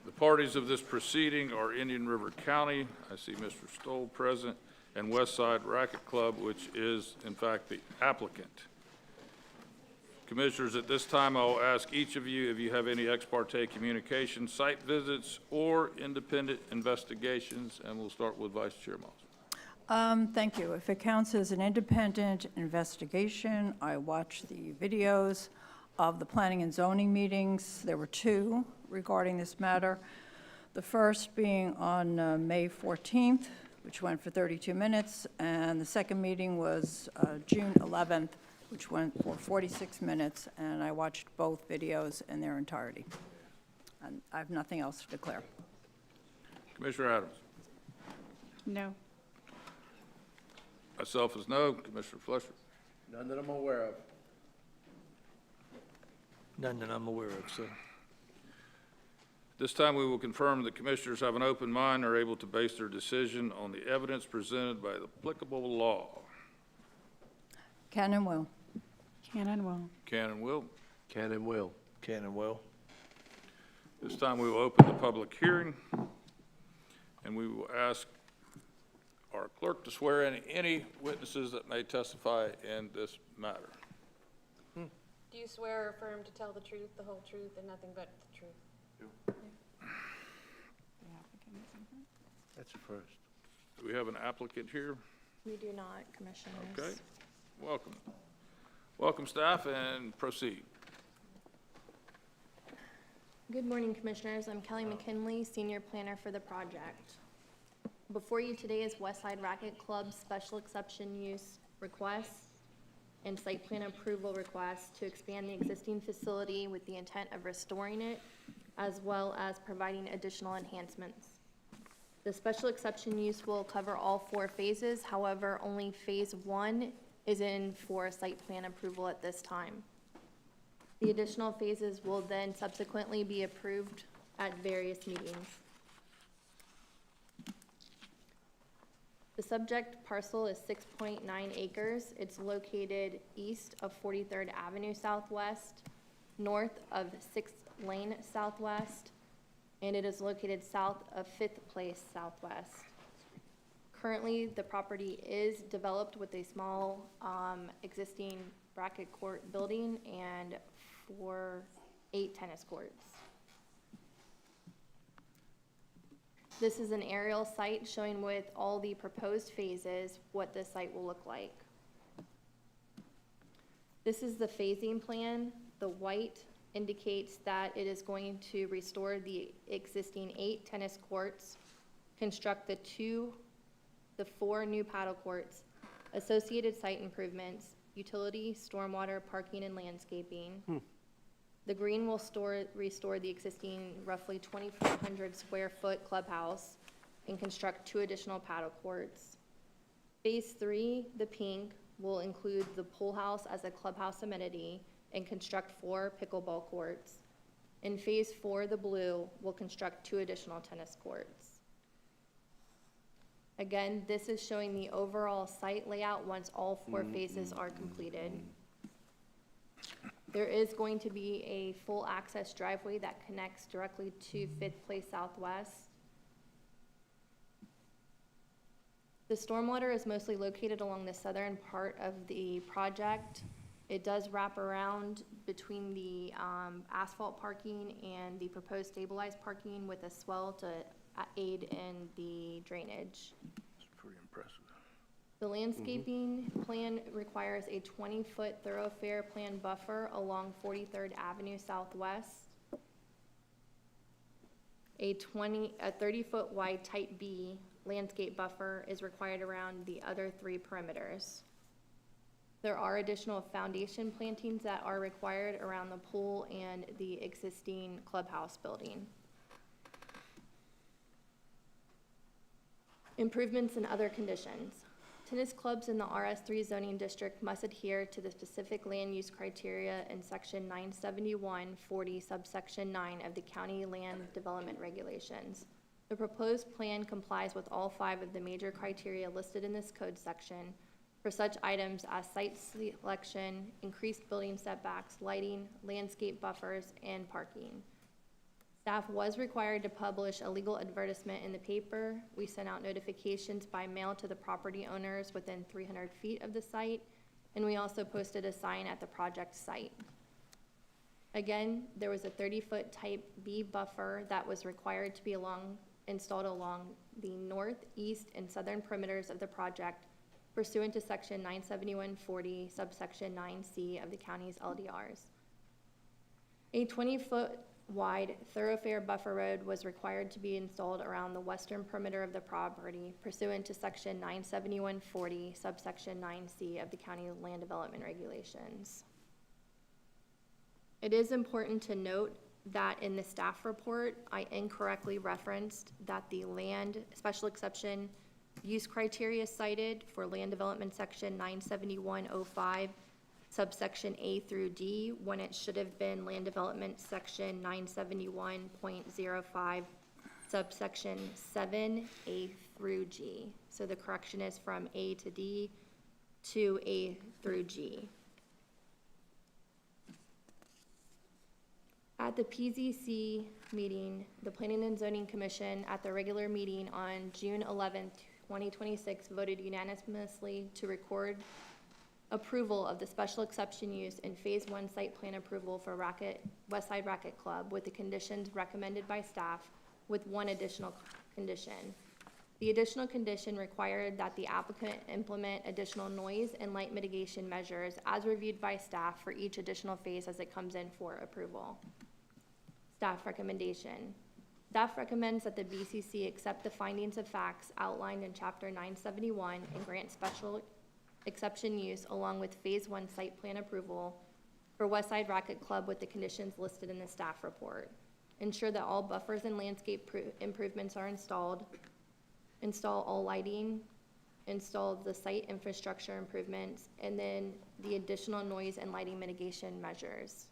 A: The parties of this proceeding are Indian River County, I see Mr. Stoll present, and Westside Racket Club, which is, in fact, the applicant. Commissioners, at this time, I'll ask each of you if you have any ex parte communication, site visits, or independent investigations, and we'll start with Vice Chair Moss.
D: Thank you. If it counts as an independent investigation, I watched the videos of the planning and zoning meetings. There were 2 regarding this matter. The first being on May 14th, which went for 32 minutes, and the second meeting was June 11th, which went for 46 minutes, and I watched both videos in their entirety. And I have nothing else to declare.
A: Commissioner Adams.
F: No.
A: Myself is no. Commissioner Fletcher.
B: None that I'm aware of.
Q: None that I'm aware of, sir.
A: This time, we will confirm that commissioners have an open mind and are able to base their decision on the evidence presented by the applicable law.
D: Can and will.
F: Can and will.
A: Can and will.
B: Can and will.
Q: Can and will.
A: This time, we will open the public hearing, and we will ask our clerk to swear in any witnesses that may testify in this matter.
R: Do you swear or affirm to tell the truth, the whole truth, and nothing but the truth?
B: That's a first.
A: Do we have an applicant here?
R: We do not, Commissioners.
A: Okay, welcome. Welcome, staff, and proceed.
R: Good morning, Commissioners. I'm Kelly McKinley, Senior Planner for the project.
S: Before you today is Westside Racket Club's special exception use request and site plan approval request to expand the existing facility with the intent of restoring it, as well as providing additional enhancements. The special exception use will cover all 4 phases, however, only phase 1 is in for site plan approval at this time. The additional phases will then subsequently be approved at various meetings. The subject parcel is 6.9 acres. It's located east of 43rd Avenue Southwest, north of 6th Lane Southwest, and it is located south of 5th Place Southwest. Currently, the property is developed with a small existing bracket court building and 8 tennis courts. This is an aerial site showing with all the proposed phases what the site will look like. This is the phasing plan. The white indicates that it is going to restore the existing 8 tennis courts, construct the 4 new paddle courts, associated site improvements, utility, stormwater, parking, and landscaping. The green will restore the existing roughly 2,400 square foot clubhouse and construct 2 additional paddle courts. Phase 3, the pink, will include the pool house as a clubhouse amenity and construct 4 pickleball courts. In phase 4, the blue, will construct 2 additional tennis courts. Again, this is showing the overall site layout once all 4 phases are completed. There is going to be a full access driveway that connects directly to 5th Place Southwest. The stormwater is mostly located along the southern part of the project. It does wrap around between the asphalt parking and the proposed stabilized parking with a swell to aid in the drainage.
B: It's pretty impressive.
S: The landscaping plan requires a 20-foot thoroughfare plan buffer along 43rd Avenue Southwest. A 30-foot wide type B landscape buffer is required around the other 3 perimeters. There are additional foundation plantings that are required around the pool and the existing clubhouse building. Improvements and other conditions. Tennis clubs in the RS3 zoning district must adhere to the specific land use criteria in section 971-40 subsection 9 of the county land development regulations. The proposed plan complies with all 5 of the major criteria listed in this code section for such items as site selection, increased building setbacks, lighting, landscape buffers, and parking. Staff was required to publish a legal advertisement in the paper. We sent out notifications by mail to the property owners within 300 feet of the site, and we also posted a sign at the project site. Again, there was a 30-foot type B buffer that was required to be installed along the north, east, and southern perimeters of the project pursuant to section 971-40, subsection 9C of the county's LDRs. A 20-foot wide thoroughfare buffer road was required to be installed around the western perimeter of the property pursuant to section 971-40, subsection 9C of the county land development regulations. It is important to note that in the staff report, I incorrectly referenced that the land special exception use criteria cited for land development section 971-05 subsection A through D, when it should have been land development section 971.05, subsection 7, A through G. So the correction is from A to D to A through G. At the PZC meeting, the Planning and Zoning Commission at the regular meeting on June 11th, 2026 voted unanimously to record approval of the special exception use in phase 1 site plan approval for Westside Racket Club with the conditions recommended by staff with one additional condition. The additional condition required that the applicant implement additional noise and light mitigation measures as reviewed by staff for each additional phase as it comes in for approval. Staff recommendation. Staff recommends that the BCC accept the findings of facts outlined in Chapter 971 and grant special exception use along with Phase 1 site plan approval for West Side Racket Club with the conditions listed in the staff report. Ensure that all buffers and landscape improvements are installed. Install all lighting. Install the site infrastructure improvements, and then the additional noise and lighting mitigation measures.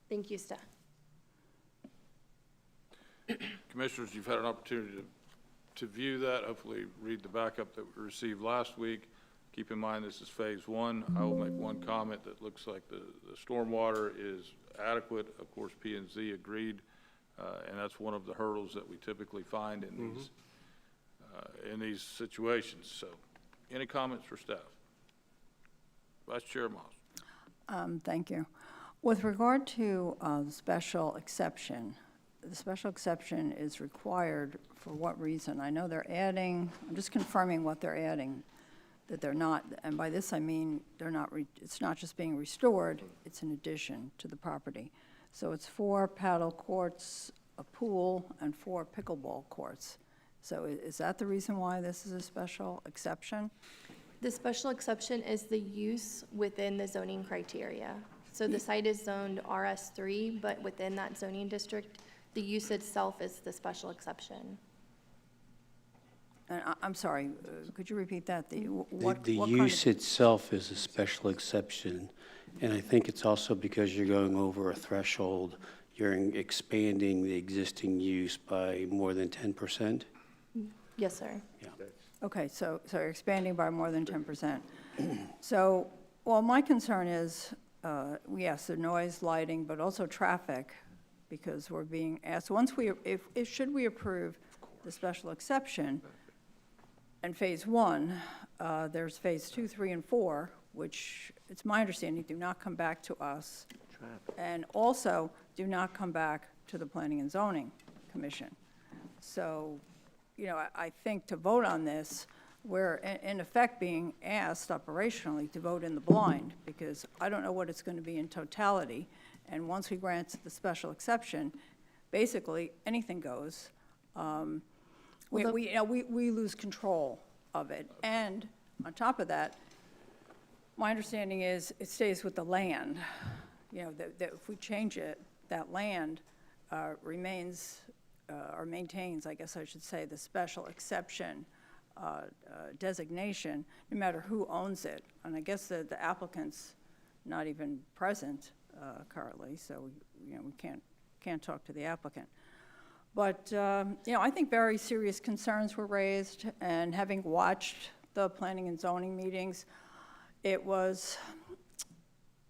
S: Thank you, staff.
A: Commissioners, you've had an opportunity to view that, hopefully read the backup that we received last week. Keep in mind, this is Phase 1. I will make one comment that looks like the stormwater is adequate. Of course, P&Z agreed, and that's one of the hurdles that we typically find in these situations. So, any comments for staff? Vice Chair Moss.
D: Thank you. With regard to the special exception is required for what reason? I know they're adding, I'm just confirming what they're adding, that they're not, and by this I mean they're not, it's not just being restored, it's an addition to the property. So it's 4 paddle courts, a pool, and 4 pickleball courts. So is that the reason why this is a special exception?
S: The special exception is the use within the zoning criteria. So the site is zoned RS3, but within that zoning district, the use itself is the special exception.
D: And I'm sorry, could you repeat that?
E: The
D: What kind
E: use
D: of-
E: itself is a special exception, and I think it's also because you're going over a threshold, you're expanding the existing use by more than 10%.
S: Yes, sir.
E: Yeah.
D: Okay, so you're expanding by more than 10%. So, well, my concern is, yes, the noise, lighting, but also traffic, because we're being asked, once we, if should we approve the special exception, and Phase 1, there's Phase 2, 3, and 4, which, it's my understanding, do not come back to us, and also do not come back to the Planning and Zoning Commission. So, you know, I think to vote on this, we're in effect being asked operationally to vote in the blind, because I don't know what it's going to be in totality, and once we grant the special exception, basically, anything goes. We lose control of it, and on top of that, my understanding is it stays with the land. You know, that if we change it, that land remains or maintains, I guess I should say, the special exception designation, no matter who owns it. And I guess the applicant's not even present currently, so we can't talk to the applicant. But I think very serious concerns were raised, and having watched the planning and zoning meetings, it was,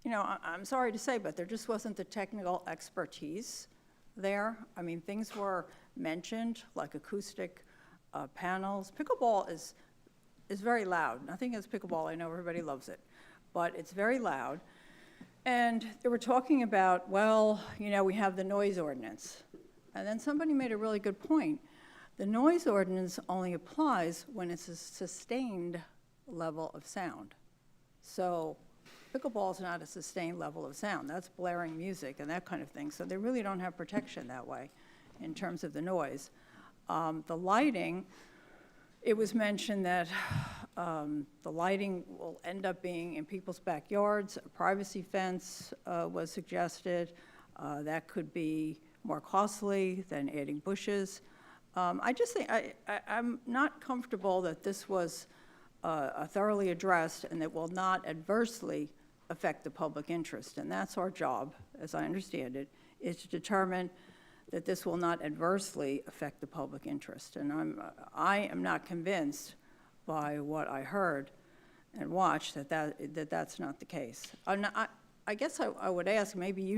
D: I'm sorry to say, but there just wasn't the technical expertise there. I mean, things were mentioned, like acoustic panels. Pickleball is very loud. Nothing against pickleball, I know everybody loves it, but it's very loud. And they were talking about, well, we have the noise ordinance. And then somebody made a really good point. The noise ordinance only applies when it's a sustained level of sound. So pickleball is not a sustained level of sound. That's blaring music and that kind of thing. So they really don't have protection that way in terms of the noise. The lighting, it was mentioned that the lighting will end up being in people's backyards. A privacy fence was suggested. That could be more costly than adding bushes. I just think, I'm not comfortable that this was thoroughly addressed and that will not adversely affect the public interest. And that's our job, as I understand it, is to determine that this will not adversely affect the public interest. And I am not convinced by what I heard and watched that that's not the case. I guess I would ask, maybe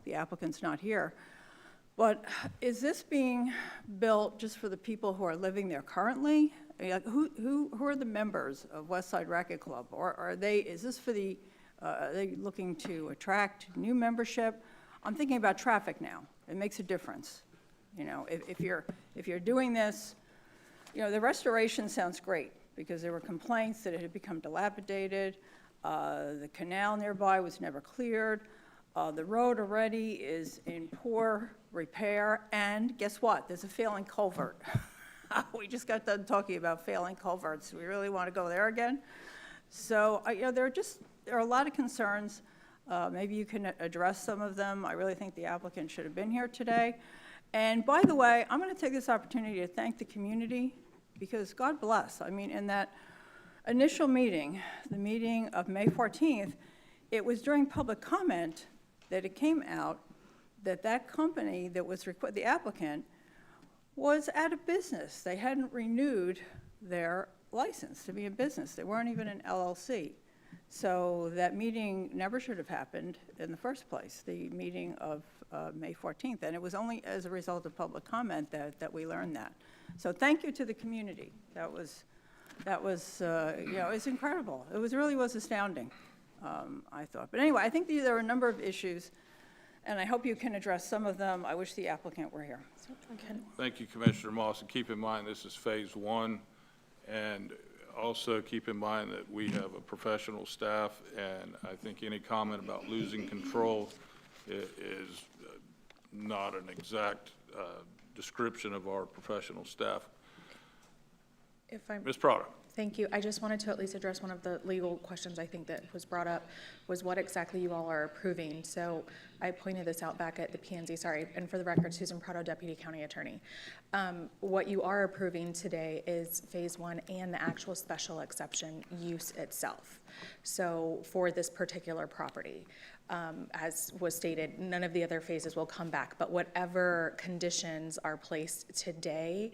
D: the applicant's not here, but is this being built just for the people who are living there currently? I mean, like, who are the members of West Side Racket Club? Or are they looking to attract new membership? I'm thinking about traffic now. It makes a difference. If you're doing this, the restoration sounds great because there were complaints that it had become dilapidated. The canal nearby was never cleared. The road already is in poor repair, and guess what? There's a failing culvert. We just got done talking about failing culverts. We really want to go there again? So, you know, there are a lot of concerns. Maybe you can address some of them. I really think the applicant should have been here today. And by the way, I'm going to take this opportunity to thank the community, because God bless. I mean, in that initial meeting, the meeting of May 14th, it was during public comment that it came out that that company that was, the applicant, was out of business. They hadn't renewed their license to be in business. They weren't even an LLC. So that meeting never should have happened in the first place, the meeting of May 14th. And it was only as a result of public comment that we learned that. So thank you to the community. That was you know, it's incredible. It really was astounding, I thought. But anyway, I think there are a number of issues, and I hope you can address some of them. I wish the applicant were here.
A: Thank you, Commissioner Moss, and keep in mind this is phase one, and also keep in mind that we have a professional staff, and I think any comment about losing control is not an exact description of our professional staff.
T: If I'm,
A: Ms. Prado.
T: Thank you. I just wanted to at least address one of the legal questions I think that was brought up, was what exactly you all are approving. So I pointed this out back at the P&Z, sorry, and for the record, Susan Prado, Deputy County Attorney. What you are approving today is phase one and the actual special exception use itself. So for this particular property, as was stated, none of the other phases will come back, but whatever conditions are placed today,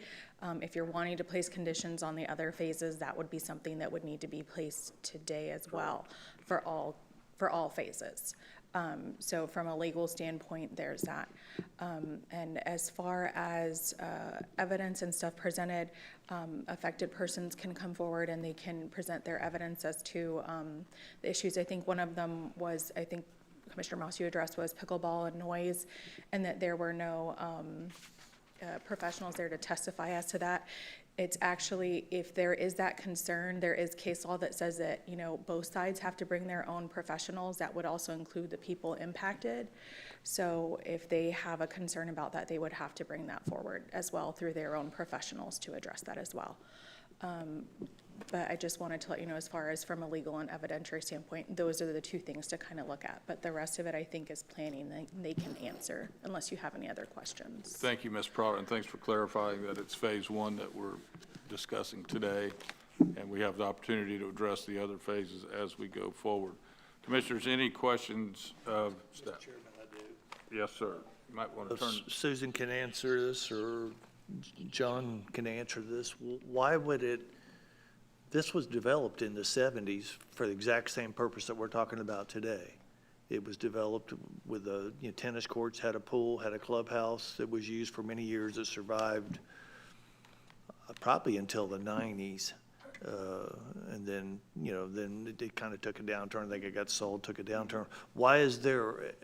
T: if you're wanting to place conditions on the other phases, that would be something that would need to be placed today as well for all phases. So from a legal standpoint, there's that. And as far as evidence and stuff presented, affected persons can come forward and they can present their evidence as to the issues. I think one of them was, I think Commissioner Moss, you addressed, was pickleball and noise, and that there were no professionals there to testify as to that. It's actually, if there is that concern, there is case law that says that, you know, both sides have to bring their own professionals. That would also include the people impacted. So if they have a concern about that, they would have to bring that forward as well through their own professionals to address that as well. But I just wanted to let you know, as far as from a legal and evidentiary standpoint, those are the two things to kind of look at. But the rest of it, I think, is planning. They can answer, unless you have any other questions.
A: Thank you, Ms. Prado, and thanks for clarifying that it's phase one that we're discussing today, and we have the opportunity to address the other phases as we go forward. Commissioners, any questions of staff? Chairman, I do. Yes, sir. You might want to turn.
Q: Susan can answer this, or John can answer this. Why would it? This was developed in the 70s for the exact same purpose that we're talking about today. It was developed with tennis courts, had a pool, had a clubhouse that was used for many years. It survived probably until the 90s. And then, then it kind of took a downturn. I think it got sold, took a downturn. Why is there,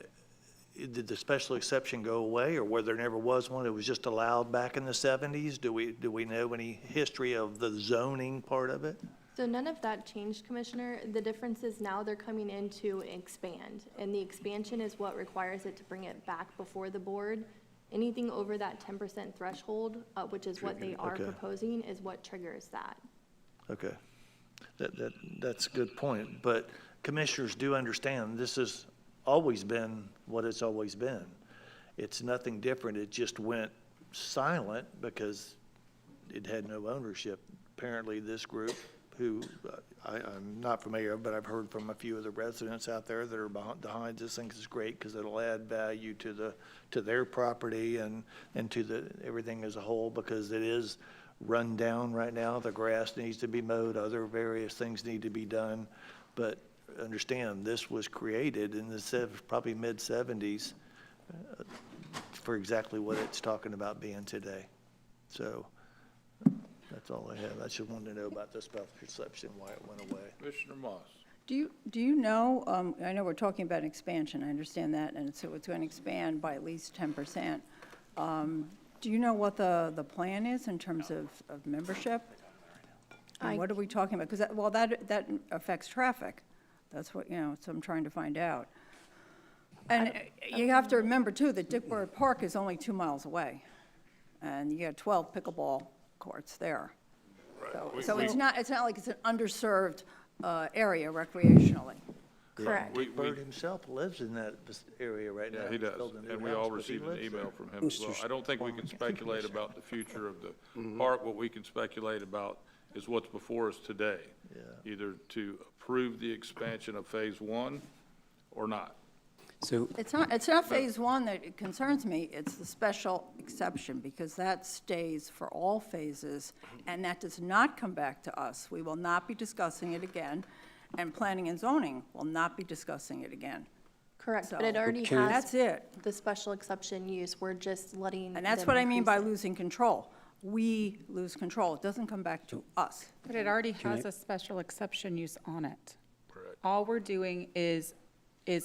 Q: did the special exception go away, or whether there never was one? It was just allowed back in the 70s? Do we know any history of the zoning part of it?
S: So none of that changed, Commissioner. The difference is now they're coming in to expand, and the expansion is what requires it to bring it back before the board. Anything over that 10% threshold, which is what they are proposing, is what triggers that.
Q: Okay. That's a good point. But commissioners do understand this has always been what it's always been. It's nothing different. It just went silent because it had no ownership. Apparently this group, who I'm not familiar with, but I've heard from a few of the residents out there that are behind this, think is great because it'll add value to their property and to everything as a whole, because it is run down right now. The grass needs to be mowed, other various things need to be done. But understand, this was created in the probably mid-70s for exactly what it's talking about being today. So that's all I have. I just wanted to know about the special exception, why it went away.
A: Commissioner Moss.
D: Do you know, I know we're talking about expansion, I understand that, and so it's going to expand by at least 10%. Do you know what the plan is in terms of membership? And what are we talking about? Because, that affects traffic. That's what, so I'm trying to find out. And you have to remember, too, that Dickburg Park is only 2 miles away, and you got 12 pickleball courts there. So it's not like it's an underserved area recreationally.
H: Correct.
Q: Bird himself lives in that area right now.
A: Yeah, he
Q: He's
A: does,
Q: building a
A: and
Q: new
A: we
Q: house,
A: all
Q: but he
A: received an
Q: lives
A: email
Q: there.
A: from him as well. I don't think we can speculate about the future of the park. What we can speculate about is what's before us today. Either to approve the expansion of Phase 1 or not.
E: So
D: It's not Phase 1 that concerns me, it's the special exception, because that stays for all phases, and that does not come back to us. We will not be discussing it again, and planning and zoning will not be discussing it again.
S: Correct,
D: So-
S: but it already
D: Okay.
S: has.
D: That's it.
S: The special exception use, we're just letting.
D: And that's
S: them
D: what I mean by
S: increase it.
D: losing control. We lose control. It doesn't come back to us.
F: But it already has a special exception use on it.
A: Correct.
F: All we're doing is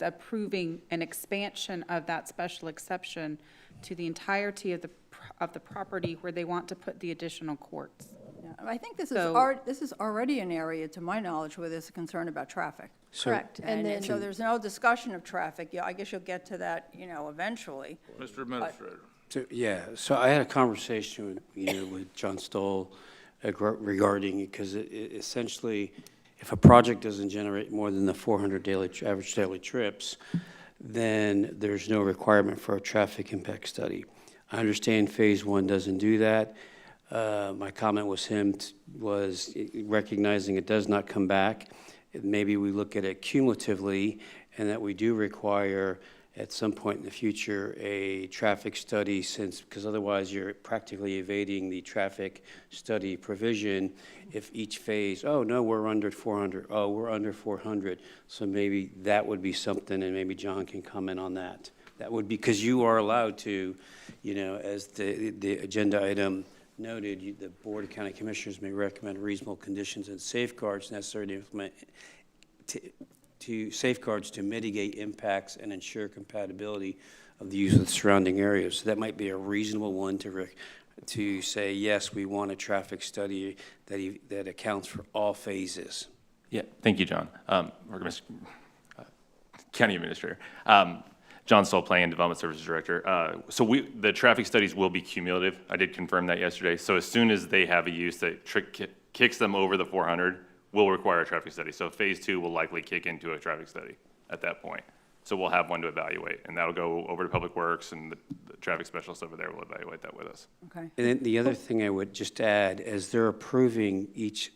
F: approving an expansion of that special exception to the entirety of the property where they want to put the additional courts.
D: Yeah, I think this
F: So-
D: is already an area, to my knowledge, where there's a concern about traffic.
S: Correct, and then.
D: So there's no discussion of traffic. Yeah, I guess you'll get to that, eventually.
A: Mr. Administrator.
E: So I had a conversation with John Stoll regarding, because essentially, if a project doesn't generate more than the 400 average daily trips, then there's no requirement for a traffic impact study. I understand Phase 1 doesn't do that. My comment was recognizing it does not come back. Maybe we look at it cumulatively, and that we do require at some point in the future a traffic study, because otherwise you're practically evading the traffic study provision if each phase, oh, no, we're under 400, oh, we're under 400. So maybe that would be something, and maybe John can comment on that. That would be, because you are allowed to, as the agenda item noted, the Board of County Commissioners may recommend reasonable conditions and safeguards necessary to implement, safeguards to mitigate impacts and ensure compatibility of the use of the surrounding areas. So that might be a reasonable one to say, yes, we want a traffic study that accounts for all phases.
U: Yeah, thank you, John. County Administrator. John Stoll, Planning and Development Services Director. So the traffic studies will be cumulative. I did confirm that yesterday. So as soon as they have a use that kicks them over the 400, we'll require a traffic study. So Phase 2 will likely kick into a traffic study at that point. So we'll have one to evaluate, and that'll go over to Public Works, and the traffic specialist over there will evaluate that with us.
D: Okay.
E: And then the other thing I would just add, as they're approving each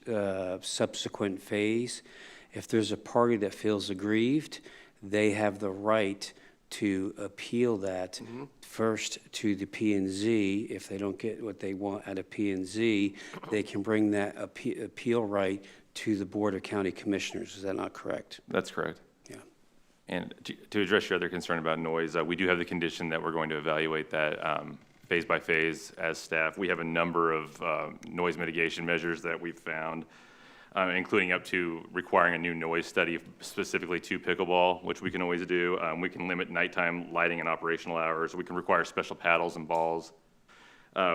E: subsequent phase, if there's a party that feels aggrieved, they have the right to appeal that first to the P&Z. If they don't get what they want at a P&Z, they can bring that appeal right to the Board of County Commissioners. Is that not correct?
U: That's correct.
E: Yeah.
U: And to address your other concern about noise, we do have the condition that we're going to evaluate that phase by phase as staff. We have a number of noise mitigation measures that we've found, including up to requiring a new noise study specifically to pickleball, which we can always do. We can limit nighttime lighting and operational hours. We can require special paddles and balls.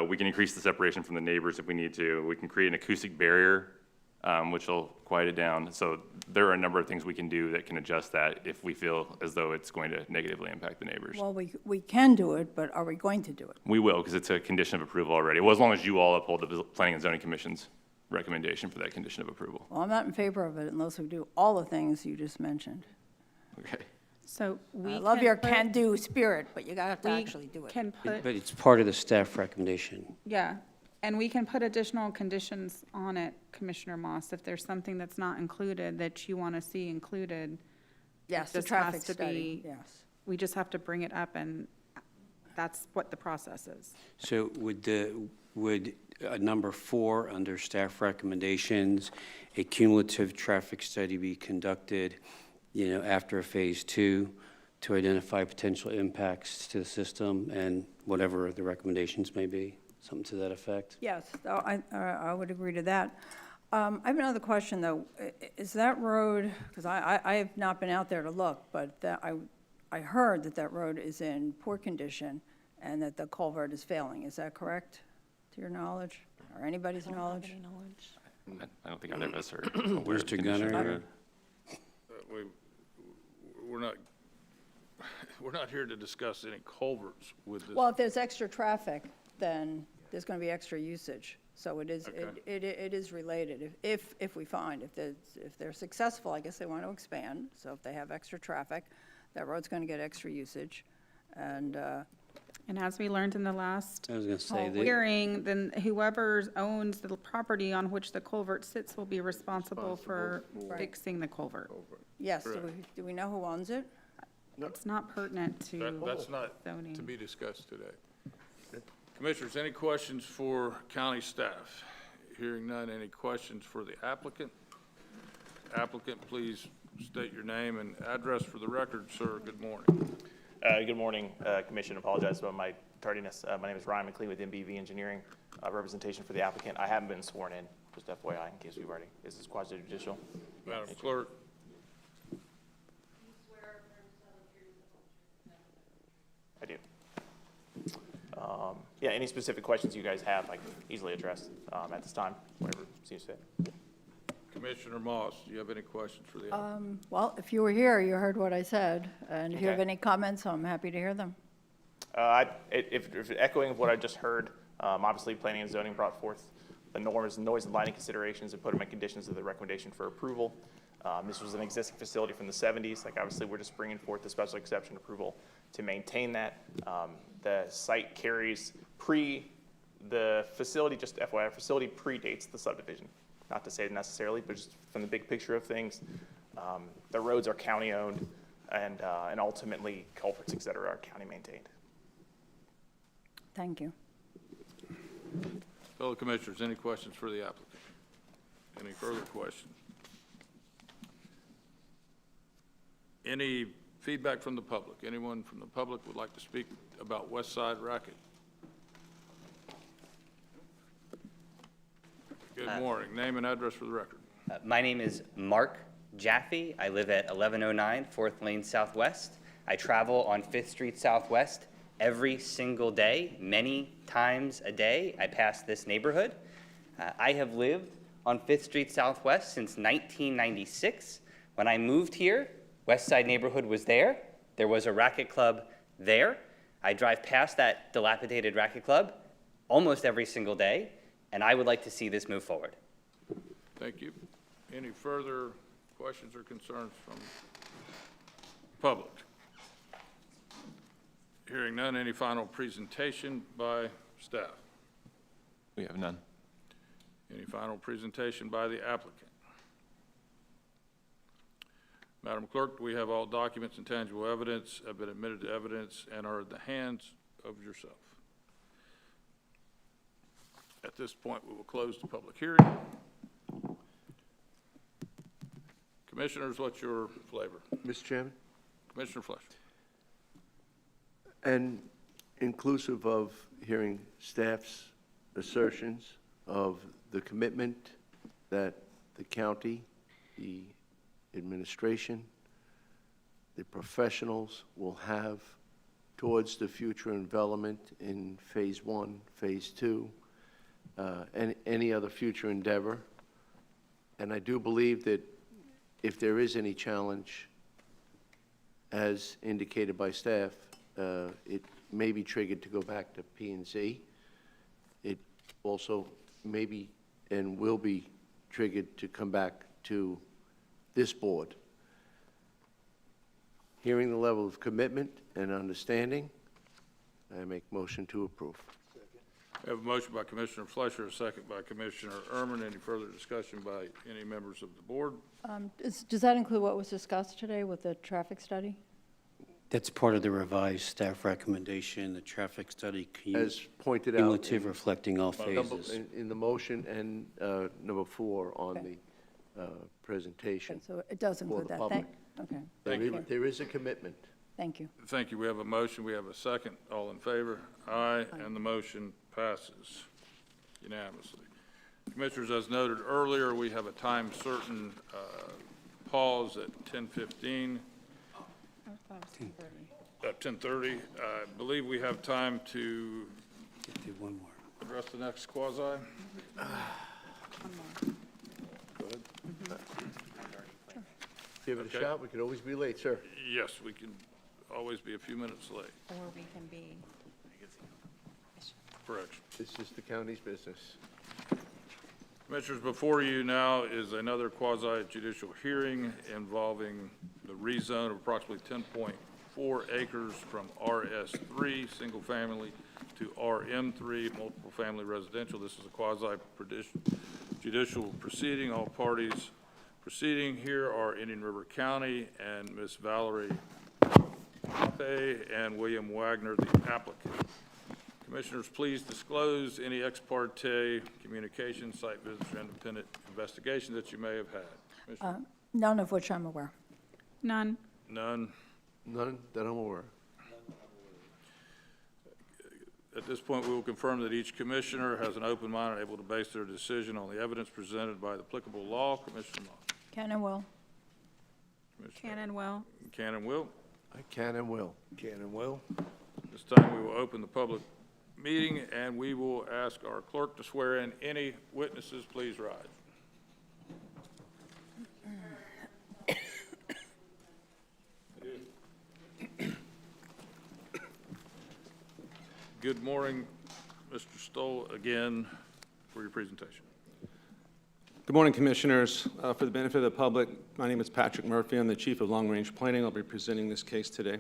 U: We can increase the separation from the neighbors if we need to. We can create an acoustic barrier, which will quiet it down. So there are a number of things we can do that can adjust that if we feel as though it's going to negatively impact the neighbors.
D: Well, we can do it, but are we going to do it?
U: We will, because it's a condition of approval already. Well, as long as you all uphold the Planning and Zoning Commission's recommendation for that condition of approval.
D: Well, I'm not in favor of it unless we do all the things you just mentioned.
U: Okay.
F: So we
D: I love
F: can
D: your
F: put-
D: can-do spirit, but you have to
F: we
D: actually do it.
F: can put,
E: But it's part of the staff recommendation.
F: yeah, and we can put additional conditions on it, Commissioner Moss, if there's something that's not included that you want to see included.
D: Yes,
F: it
D: the
F: just
D: traffic
F: has to
D: study,
F: be-
D: yes.
F: We just have to bring it up, and that's what the process is.
E: So would number 4 under staff recommendations, a cumulative traffic study be conducted, after Phase 2 to identify potential impacts to the system and whatever the recommendations may be? Something to that effect?
D: Yes, I would agree to that. I have another question, though. Is that road, because I have not been out there to look, but I heard that road is in poor condition and that the culvert is failing. Is that correct, to your knowledge, or anybody's knowledge?
U: I don't think I've ever heard. aware of the
E: Mr.
U: condition of the
E: Gunner?
U: road.
A: We're not, we're not here to discuss any culverts with this.
D: Well, if there's extra traffic, then there's going to be extra usage. So it is,
A: Okay.
D: it is related. If we find, if they're successful, I guess they want to expand. So if they have extra traffic, that road's going to get extra usage. And
F: as we learned in the last
E: I was gonna say that.
F: hearing, then whoever owns the property on which the culvert sits will be responsible for
D: Right.
F: fixing the culvert.
D: yes,
A: Correct.
D: do we know who owns it?
F: It's not pertinent to
A: That's not
F: zoning.
A: to be discussed today. Commissioners, any questions for county staff? Hearing none, any questions for the applicant? Applicant, please state your name and address for the record, sir. Good morning.
C: Good morning, Commission. Apologize about my tardiness. My name is Ryan McLean with MBV Engineering, representation for the applicant. I haven't been sworn in, just FYI, in case we've already. Is this quasi judicial?
A: Madam Clerk,
C: I do. Yeah, any specific questions you guys have, I can easily address at this time, whatever seems fit.
A: Commissioner Moss, do you have any questions for the applicant?
D: Well, if you were here, you heard what I said. And if you have
C: Okay.
D: any comments, I'm happy to hear them.
C: If echoing what I just heard, obviously, planning and zoning brought forth the norms, noise and lighting considerations, and put them in conditions of the recommendation for approval. This was an existing facility from the 70s. Like, obviously, we're just bringing forth the special exception approval to maintain that. The site carries the facility, just FYI, facility predates the subdivision. Not to say it necessarily, but just from the big picture of things, the roads are county-owned, and ultimately culverts, et cetera, are county-maintained.
D: Thank you.
A: Fellow commissioners, any questions for the applicant? Any further questions? Any feedback from the public? Anyone from the public would like to speak about West Side Racket? Good morning. Name and address for the record.
V: My name is Mark Jaffe. I live at 1109 4th Lane Southwest. I travel on 5th Street Southwest every single day, many times a day. I pass this neighborhood. I have lived on 5th Street Southwest since 1996. When I moved here, West Side neighborhood was there. There was a racket club there. I drive past that dilapidated racket club almost every single day, and I would like to see this move forward.
A: Thank you. Any further questions or concerns from public? Hearing none, any final presentation by staff?
U: We have none.
A: Any final presentation by the applicant? Madam Clerk, we have all documents and tangible evidence have been admitted to evidence and are in the hands of yourself. At this point, we will close the public hearing. Commissioners, what's your flavor?
B: Mr. Chairman?
A: Commissioner Flesch.
B: And inclusive of hearing staff's assertions of the commitment that the county, the administration, the professionals will have towards the future development in Phase 1, Phase 2, and any other future endeavor. And I do believe that if there is any challenge, as indicated by staff, it may be triggered to go back to P&Z. It also may be and will be triggered to come back to this board. Hearing the level of commitment and understanding, I make motion to approve.
A: We have a motion by Commissioner Fleischer, a second by Commissioner Ehrman. Any further discussion by any members of the board?
D: Does that include what was discussed today with the traffic study?
E: That's part of the revised staff recommendation, the traffic study.
B: As pointed out.
E: Cumulative reflecting all
B: Number-
E: phases.
B: In the motion and number 4 on the presentation.
D: So it does
B: for
D: include
B: the
D: that.
B: public.
D: Okay.
A: Thank you.
B: There is a commitment.
D: Thank you.
A: Thank you. We have a motion. We have a second. All in favor? Aye. And the motion passes unanimously. Commissioners, as noted earlier, we have a time certain pause at 10:15. At 10:30. I believe we have time to
E: Do one more.
A: address the next quasi. Go ahead.
B: Give it a shot. We could always be late, sir.
A: Yes, we can always be a few minutes late.
F: Or we can be.
A: Correction.
B: This is the county's business.
A: Commissioners, before you now is another quasi-judicial hearing involving the rezone of approximately 10.4 acres from RS3, single family, to RM3, multiple family residential. This is a quasi-judicial proceeding. All parties proceeding here are Indian River County and Ms. Valerie Pape and William Wagner, the applicant. Commissioners, please disclose any ex parte communication, site visits, or independent investigation that you may have had. Commissioner?
D: None of which I'm aware.
F: None.
A: None.
B: None that I'm aware.
A: At this point, we will confirm that each commissioner has an open mind and able to base their decision on the evidence presented by the applicable law. Commissioner Moss.
D: Can and will.
F: Can and will.
A: Can and will.
B: I can and will.
Q: Can and will.
A: This time, we will open the public meeting, and we will ask our clerk to swear in any witnesses. Please rise. Good morning, Mr. Stoll, again, for your presentation.
G: Good morning, Commissioners. For the benefit of the public, my name is Patrick Murphy. I'm the Chief of Long Range Planning. I'll be presenting this case today.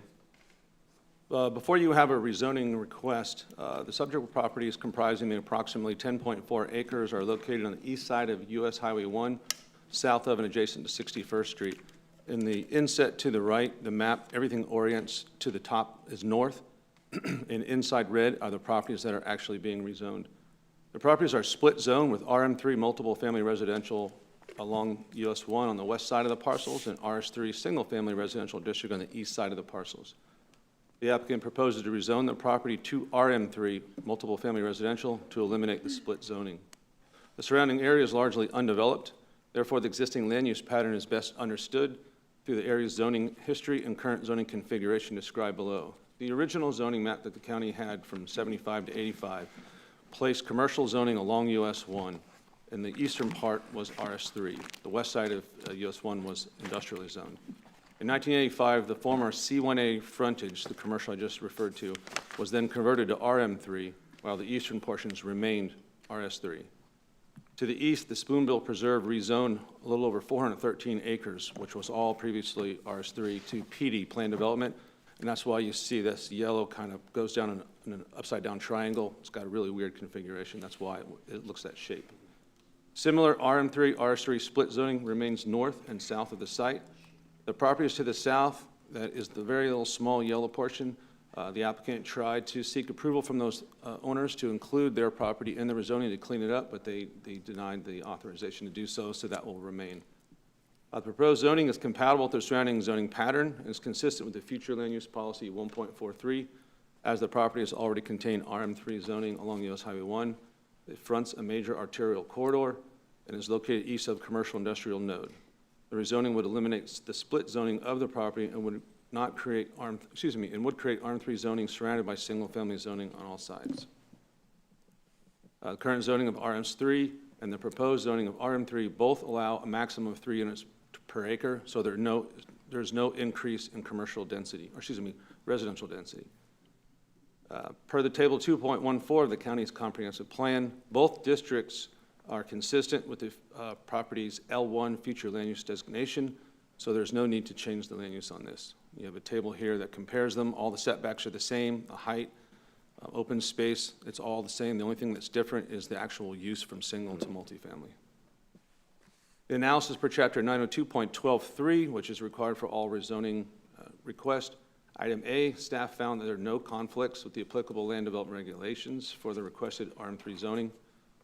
G: Before you have a rezoning request, the subject property is comprising approximately 10.4 acres, are located on the east side of US Highway 1, south of and adjacent to 61st Street. In the inset to the right, the map, everything orients to the top is north, and inside red are the properties that are actually being rezoned. The properties are split zone with RM3 multiple family residential along US 1 on the west side of the parcels and RS3 single family residential district on the east side of the parcels. The applicant proposes to rezone the property to RM3 multiple family residential to eliminate the split zoning. The surrounding area is largely undeveloped. Therefore, the existing land use pattern is best understood through the area's zoning history and current zoning configuration described below. The original zoning map that the county had from 75 to 85 placed commercial zoning along US 1, and the eastern part was RS3. The west side of US 1 was industrially zoned. In 1985, the former C1A frontage, the commercial I just referred to, was then converted to RM3, while the eastern portions remained RS3. To the east, the Spoonbill Preserve rezoned a little over 413 acres, which was all previously RS3, to PD, planned development, and that's why you see this yellow kind of goes down in an upside-down triangle. It's got a really weird configuration. That's why it looks that shape. Similar RM3, RS3 split zoning remains north and south of the site. The properties to the south, that is the very little small yellow portion, the applicant tried to seek approval from those owners to include their property in the rezoning to clean it up, but they denied the authorization to do so, so that will remain. The proposed zoning is compatible with the surrounding zoning pattern and is consistent with the future land use policy 1.43, as the property has already contained RM3 zoning along US Highway 1. It fronts a major arterial corridor and is located east of commercial industrial node. The rezoning would eliminate the split zoning of the property and would not create would create RM3 zoning surrounded by single-family zoning on all sides. The current zoning of RS3 and the proposed zoning of RM3 both allow a maximum of 3 units per acre, so there's no increase in commercial density, or residential density. Per the table 2.14 of the county's comprehensive plan, both districts are consistent with the property's L1 future land use designation, so there's no need to change the land use on this. You have a table here that compares them. All the setbacks are the same, the height, open space, it's all the same. The only thing that's different is the actual use from single to multifamily. The analysis per chapter 902.12.3, which is required for all rezoning requests. Item A, staff found that there are no conflicts with the applicable land development regulations for the requested RM3 zoning.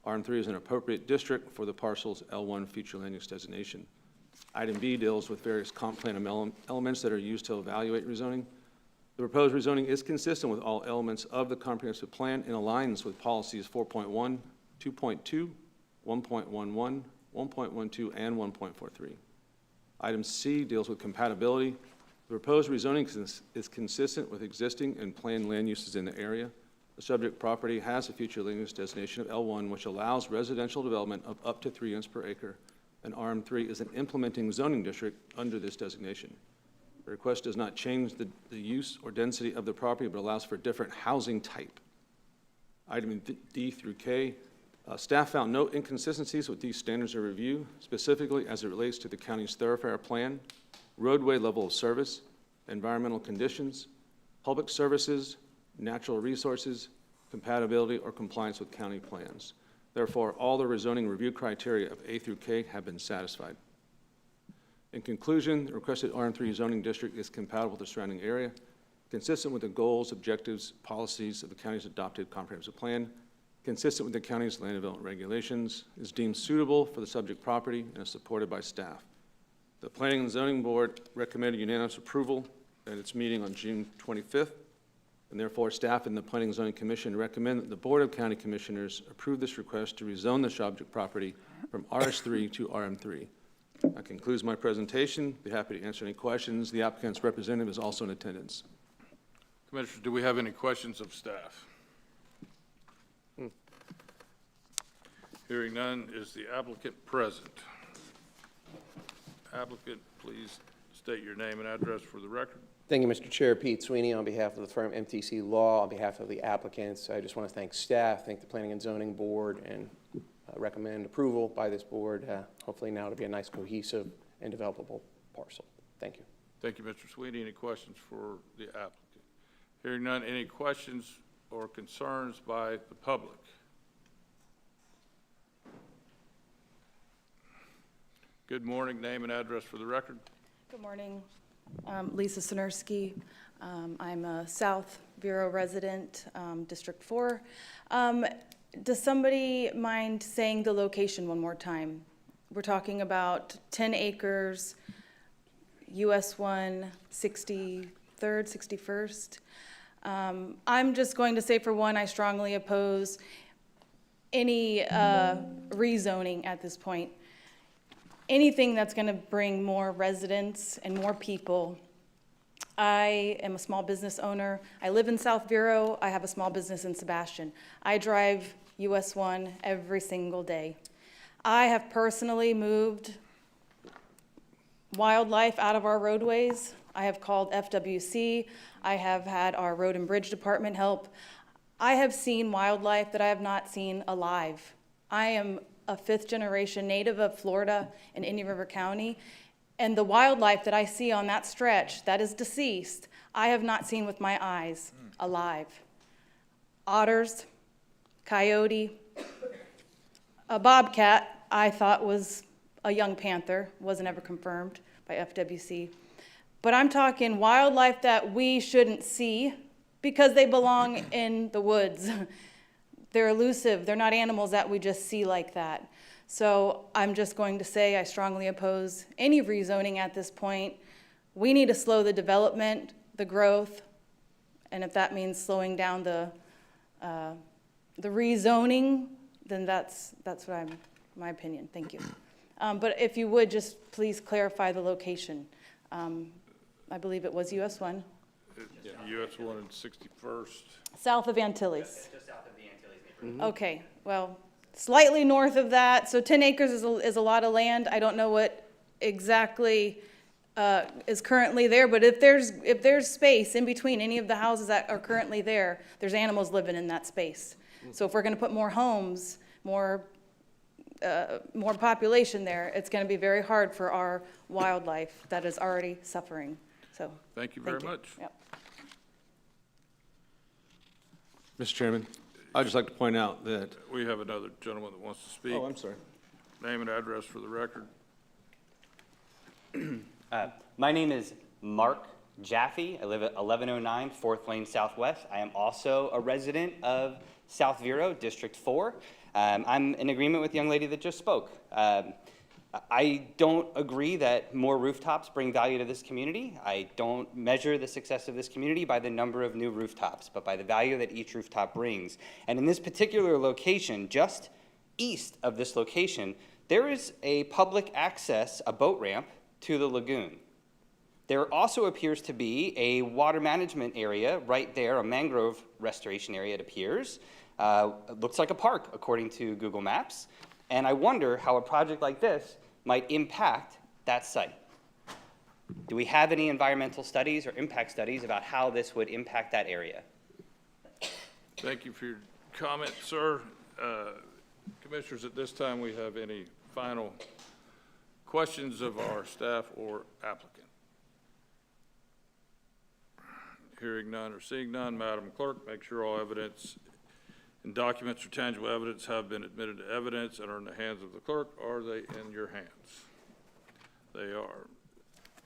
G: RM3 is an appropriate district for the parcel's L1 future land use designation. Item B deals with various comp plan elements that are used to evaluate rezoning. The proposed rezoning is consistent with all elements of the comprehensive plan and aligns with policies 4.1, 2.2, 1.11, 1.12, and 1.43. Item C deals with compatibility. The proposed rezoning is consistent with existing and planned land uses in the area. The subject property has a future land use designation of L1, which allows residential development of up to 3 units per acre, and RM3 is an implementing zoning district under this designation. The request does not change the use or density of the property, but allows for a different housing type. Item D through K, staff found no inconsistencies with these standards of review, specifically as it relates to the county's thoroughfare plan, roadway level of service, environmental conditions, public services, natural resources, compatibility, or compliance with county plans. Therefore, all the rezoning review criteria of A through K have been satisfied. In conclusion, the requested RM3 zoning district is compatible with the surrounding area, consistent with the goals, objectives, policies of the county's adopted comprehensive plan, consistent with the county's land development regulations, is deemed suitable for the subject property, and is supported by staff. The Planning and Zoning Board recommended unanimous approval at its meeting on June 25th, and therefore staff and the Planning and Zoning Commission recommend that the Board of County Commissioners approve this request to rezone the subject property from RS3 to RM3. That concludes my presentation. Be happy to answer any questions. The applicant's representative is also in attendance.
A: Commissioners, do we have any questions of staff? Hearing none, is the applicant present? Applicant, please state your name and address for the record.
J: Thank you, Mr. Chair. Pete Sweeney on behalf of the firm MTC Law, on behalf of the applicants. I just want to thank staff, thank the Planning and Zoning Board, and recommend approval by this board, hopefully now to be a nice, cohesive, and developable parcel. Thank you.
A: Thank you, Mr. Sweeney. Any questions for the applicant? Hearing none, any questions or concerns by the public? Good morning. Name and address for the record.
K: Good morning. Lisa Sinersky. I'm a South Vero resident, District 4. Does somebody mind saying the location one more time? We're talking about 10 acres, US 1, 63rd, 61st. I'm just going to say, for one, I strongly oppose any rezoning at this point. Anything that's going to bring more residents and more people. I am a small business owner. I live in South Vero. I have a small business in Sebastian. I drive US 1 every single day. I have personally moved wildlife out of our roadways. I have called FWC. I have had our road and bridge department help. I have seen wildlife that I have not seen alive. I am a fifth-generation native of Florida in Indian River County, and the wildlife that I see on that stretch that is deceased, I have not seen with my eyes alive. Otters, coyote, a bobcat I thought was a young panther, wasn't ever confirmed by FWC. But I'm talking wildlife that we shouldn't see because they belong in the woods. They're elusive. They're not animals that we just see like that. So I'm just going to say I strongly oppose any rezoning at this point. We need to slow the development, the growth, and if that means slowing down the rezoning, then that's what my opinion. Thank you. But if you would just please clarify the location. I believe it was US 1.
A: US 1 and 61st.
K: South of Antilles.
V: Just south of the Antilles neighborhood.
K: Okay, well, slightly north of that. So 10 acres is a lot of land. I don't know what exactly is currently there, but if there's space in between any of the houses that are currently there, there's animals living in that space. So if we're going to put more homes, more population there, it's going to be very hard for our wildlife that is already suffering. So
A: thank you very much.
K: Yep.
G: Mr. Chairman, I'd just like to point out that
A: We have another gentleman that wants to speak.
G: Oh, I'm sorry.
A: Name and address for the record.
V: My name is Mark Jaffe. I live at 1109 4th Lane Southwest. I am also a resident of South Vero, District 4. I'm in agreement with the young lady that just spoke. I don't agree that more rooftops bring value to this community. I don't measure the success of this community by the number of new rooftops, but by the value that each rooftop brings. And in this particular location, just east of this location, there is a public access, a boat ramp to the lagoon. There also appears to be a water management area right there, a mangrove restoration area, it appears. It looks like a park, according to Google Maps. And I wonder how a project like this might impact that site. Do we have any environmental studies or impact studies about how this would impact that area?
A: Thank you for your comment, sir. Commissioners, at this time, we have any final questions of our staff or applicant? Hearing none or seeing none, Madam Clerk, make sure all evidence and documents or tangible evidence have been admitted to evidence and are in the hands of the clerk. Are they in your hands? They are.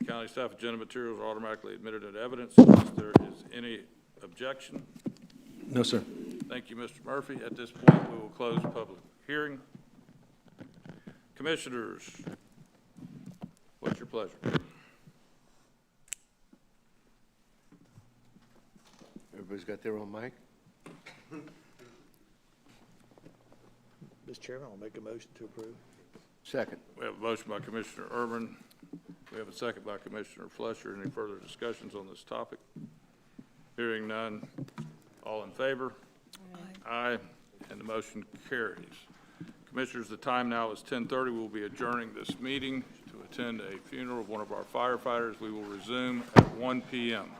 A: County staff agenda materials are automatically admitted into evidence unless there is any objection.
G: No, sir.
A: Thank you, Mr. Murphy. At this point, we will close the public hearing. Commissioners, what's your pleasure?
B: Everybody's got their own mic?
Q: Mr. Chairman, I'll make a motion to approve.
B: Second.
A: We have a motion by Commissioner Urban. We have a second by Commissioner Fletcher. Any further discussions on this topic? Hearing none. All in favor? Aye. And the motion carries. Commissioners, the time now is 10:30. We will be adjourning this meeting to attend a funeral of one of our firefighters. We will resume at 1 p.m.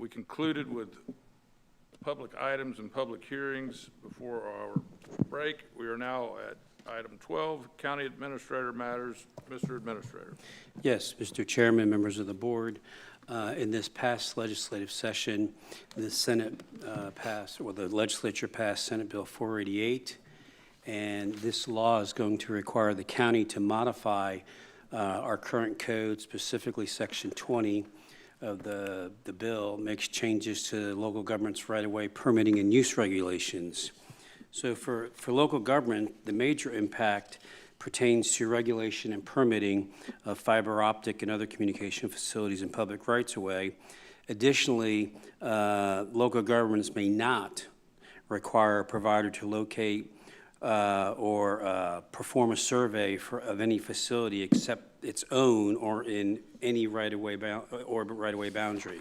A: We concluded with public items and public hearings before our break. We are now at item 12, County Administrator Matters. Mr. Administrator.
E: Yes, Mr. Chairman, members of the board. In this past legislative session, the Senate the legislature passed Senate Bill 488, and this law is going to require the county to modify our current code, specifically Section 20 of the bill, makes changes to local government's right-of-way permitting and use regulations. So for local government, the major impact pertains to regulation and permitting of fiber optic and other communication facilities and public rights-of-way. Additionally, local governments may not require a provider to locate or perform a survey of any facility except its own or in any right-of-way boundary.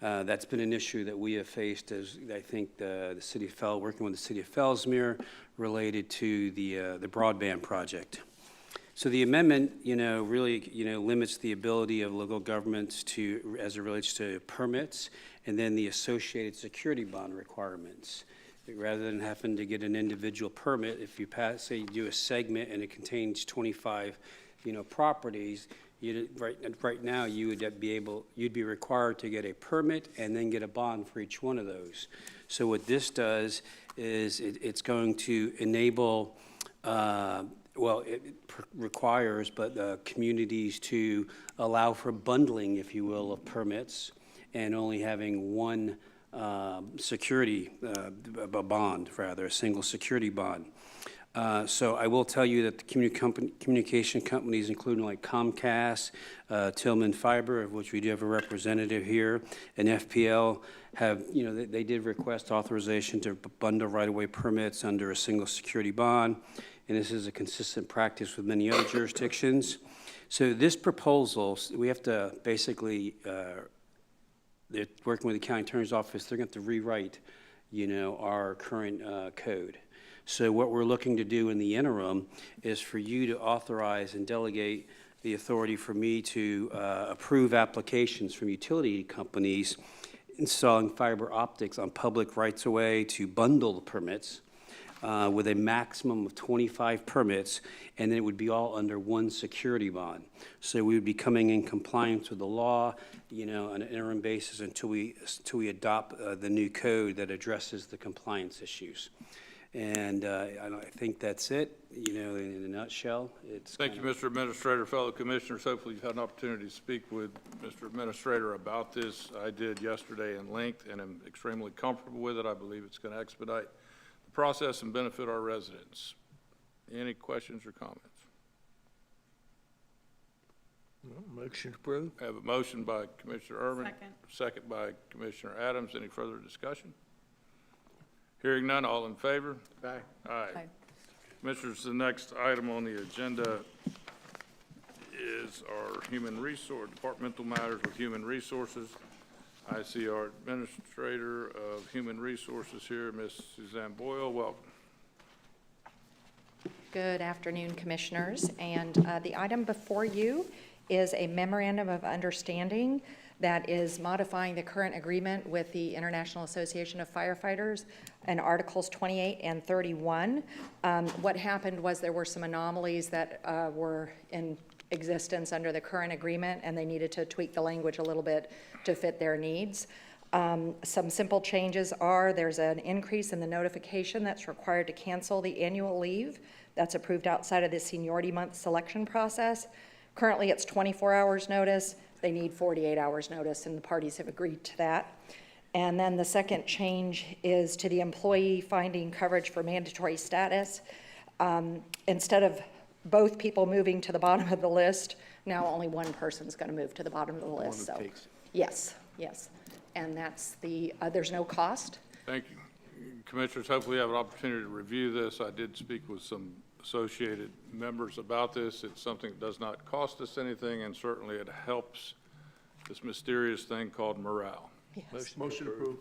E: That's been an issue that we have faced as, I think, the city of working with the city of Fellsmere related to the broadband project. So the amendment, really, limits the ability of local governments to, as it relates to permits, and then the associated security bond requirements. Rather than having to get an individual permit, if you say you do a segment and it contains 25, properties, right now you'd be required to get a permit and then get a bond for each one of those. So what this does is it's going to enable, it requires, but communities to allow for bundling, if you will, of permits and only having one security, a bond, rather, a single security bond. So I will tell you that the communication companies, including like Comcast, Tillman Fiber, of which we do have a representative here, and FPL, have, they did request authorization to bundle right-of-way permits under a single security bond, and this is a consistent practice with many other jurisdictions. So this proposal, we have to basically, they're working with the county attorney's office, they're going to have to rewrite, our current code. So what we're looking to do in the interim is for you to authorize and delegate the authority for me to approve applications from utility companies installing fiber optics on public rights-of-way to bundle the permits with a maximum of 25 permits, and then it would be all under one security bond. So we would be coming in compliance with the law, on an interim basis until we adopt the new code that addresses the compliance issues. And I think that's it, in a nutshell.
A: Thank you, Mr. Administrator. Fellow commissioners, hopefully you've had an opportunity to speak with Mr. Administrator about this. I did yesterday in length, and I'm extremely comfortable with it. I believe it's going to expedite the process and benefit our residents. Any questions or comments?
Q: Motion approved.
A: I have a motion by Commissioner Urban.
F: Second.
A: Second by Commissioner Adams. Any further discussion? Hearing none, all in favor?
B: Aye.
A: Aye.
F: Aye.
A: Commissioners, the next item on the agenda is our departmental matters with human resources. I see our Administrator of Human Resources here, Ms. Suzanne Boyle. Welcome.
I: Good afternoon, Commissioners. And the item before you is a memorandum of understanding that is modifying the current agreement with the International Association of Firefighters and Articles 28 and 31. What happened was there were some anomalies that were in existence under the current agreement, and they needed to tweak the language a little bit to fit their needs. Some simple changes are there's an increase in the notification that's required to cancel the annual leave that's approved outside of the seniority month selection process. Currently, it's 24 hours notice. They need 48 hours notice, and the parties have agreed to that. And then the second change is to the employee finding coverage for mandatory status. Instead of both people moving to the bottom of the list, now only one person's going to move to the bottom of the list. So, yes. And that's there's no cost.
A: Thank you. Commissioners, hopefully you have an opportunity to review this. I did speak with some associated members about this. It's something that does not cost us anything, and certainly it helps this mysterious thing called morale.
I: Yes.
B: Motion approved.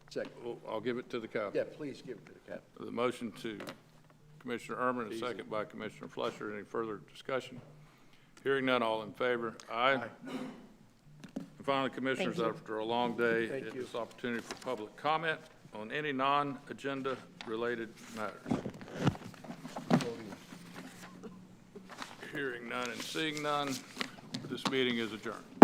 B: Second.
A: I'll give it to the captain.
B: Yeah, please give it to the captain.
A: The motion to Commissioner Urban, a second by Commissioner Fletcher. Any further discussion? Hearing none, all in favor? Aye. And finally, Commissioners,
I: Thank you.
A: after a long day,
B: Thank
A: it's
B: you.
A: this opportunity for public comment on any non-agenda related matters. Hearing none and seeing none, this meeting is adjourned.